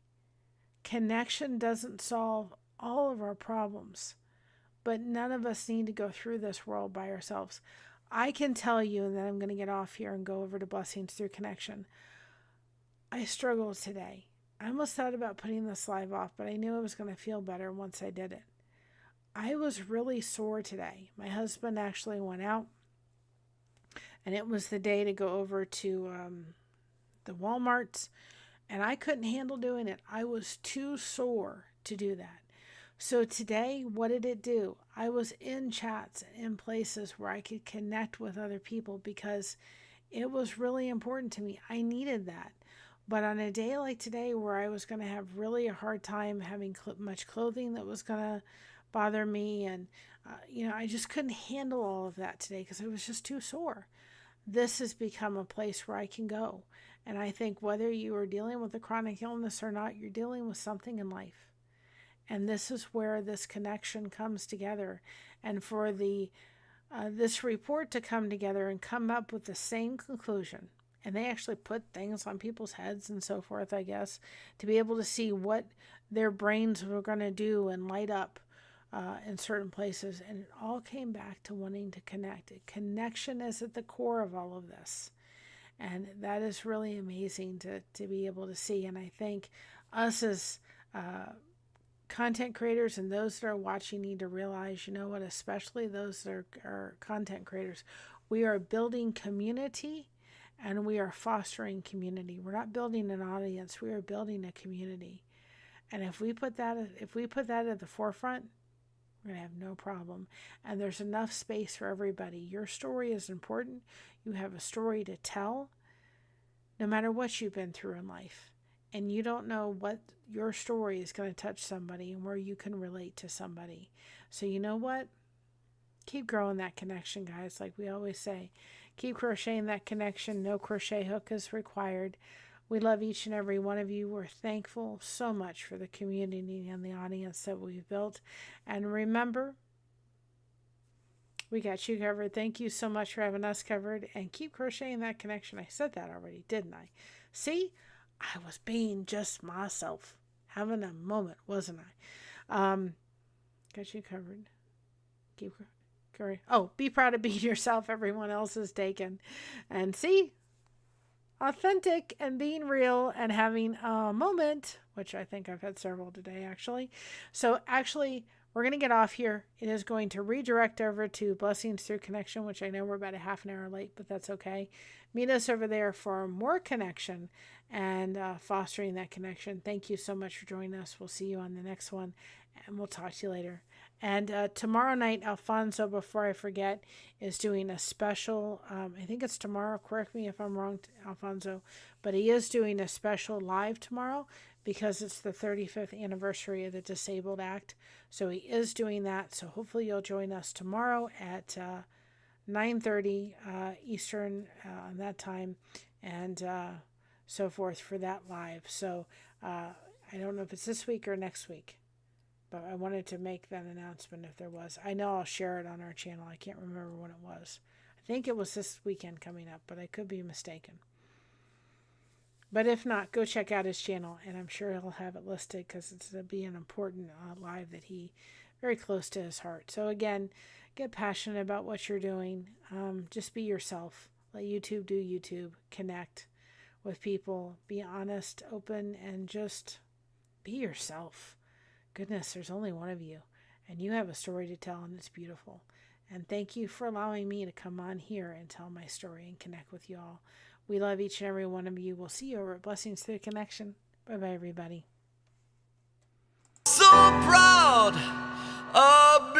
Connection doesn't solve all of our problems, but none of us need to go through this world by ourselves. I can tell you, and then I'm going to get off here and go over to Blessings Through Connection. I struggled today. I almost thought about putting this live off, but I knew I was going to feel better once I did it. I was really sore today. My husband actually went out, and it was the day to go over to the Walmarts, and I couldn't handle doing it. I was too sore to do that. So today, what did it do? I was in chats in places where I could connect with other people because it was really important to me. I needed that. But on a day like today where I was going to have really a hard time having much clothing that was going to bother me, and I just couldn't handle all of that today because I was just too sore. This has become a place where I can go. And I think whether you are dealing with a chronic illness or not, you're dealing with something in life. And this is where this connection comes together. And for this report to come together and come up with the same conclusion, and they actually put things on people's heads and so forth, I guess, to be able to see what their brains were going to do and light up in certain places. And it all came back to wanting to connect. Connection is at the core of all of this. And that is really amazing to be able to see. And I think us as content creators and those that are watching need to realize, especially those that are content creators, we are building community and we are fostering community. We're not building an audience, we are building a community. And if we put that at the forefront, we're going to have no problem. And there's enough space for everybody. Your story is important. You have a story to tell, no matter what you've been through in life. And you don't know what your story is going to touch somebody and where you can relate to somebody. So you know what? Keep growing that connection, guys. Like we always say, keep crocheting that connection. No crochet hook is required. We love each and every one of you. We're thankful so much for the community and the audience that we've built. And remember, we got you covered. Thank you so much for having us covered. And keep crocheting that connection. I said that already, didn't I? See? I was being just myself. Having a moment, wasn't I? Got you covered. Keep covered. Oh, be proud of being yourself. Everyone else is taken. And see? Authentic and being real and having a moment, which I think I've had several today, actually. So actually, we're going to get off here. It is going to redirect over to Blessings Through Connection, which I know we're about a half an hour late, but that's okay. Meet us over there for more connection and fostering that connection. Thank you so much for joining us. We'll see you on the next one, and we'll talk to you later. And tomorrow night, Alfonso, before I forget, is doing a special, I think it's tomorrow, correct me if I'm wrong, Alfonso, but he is doing a special live tomorrow because it's the 35th anniversary of the Disabled Act. So he is doing that. So hopefully you'll join us tomorrow at 9:30 Eastern on that time, and so forth for that live. So I don't know if it's this week or next week, but I wanted to make that announcement if there was. I know I'll share it on our channel. I can't remember when it was. I think it was this weekend coming up, but I could be mistaken. But if not, go check out his channel, and I'm sure he'll have it listed because it's going to be an important live that he very close to his heart. So again, get passionate about what you're doing. Just be yourself. Let YouTube do YouTube. Connect with people. Be honest, open, and just be yourself. Goodness, there's only one of you. and you have a story to tell, and it's beautiful. And thank you for allowing me to come on here and tell my story and connect with you all. We love each and every one of you. We'll see you over at Blessings Through Connection. Bye-bye, everybody. So proud of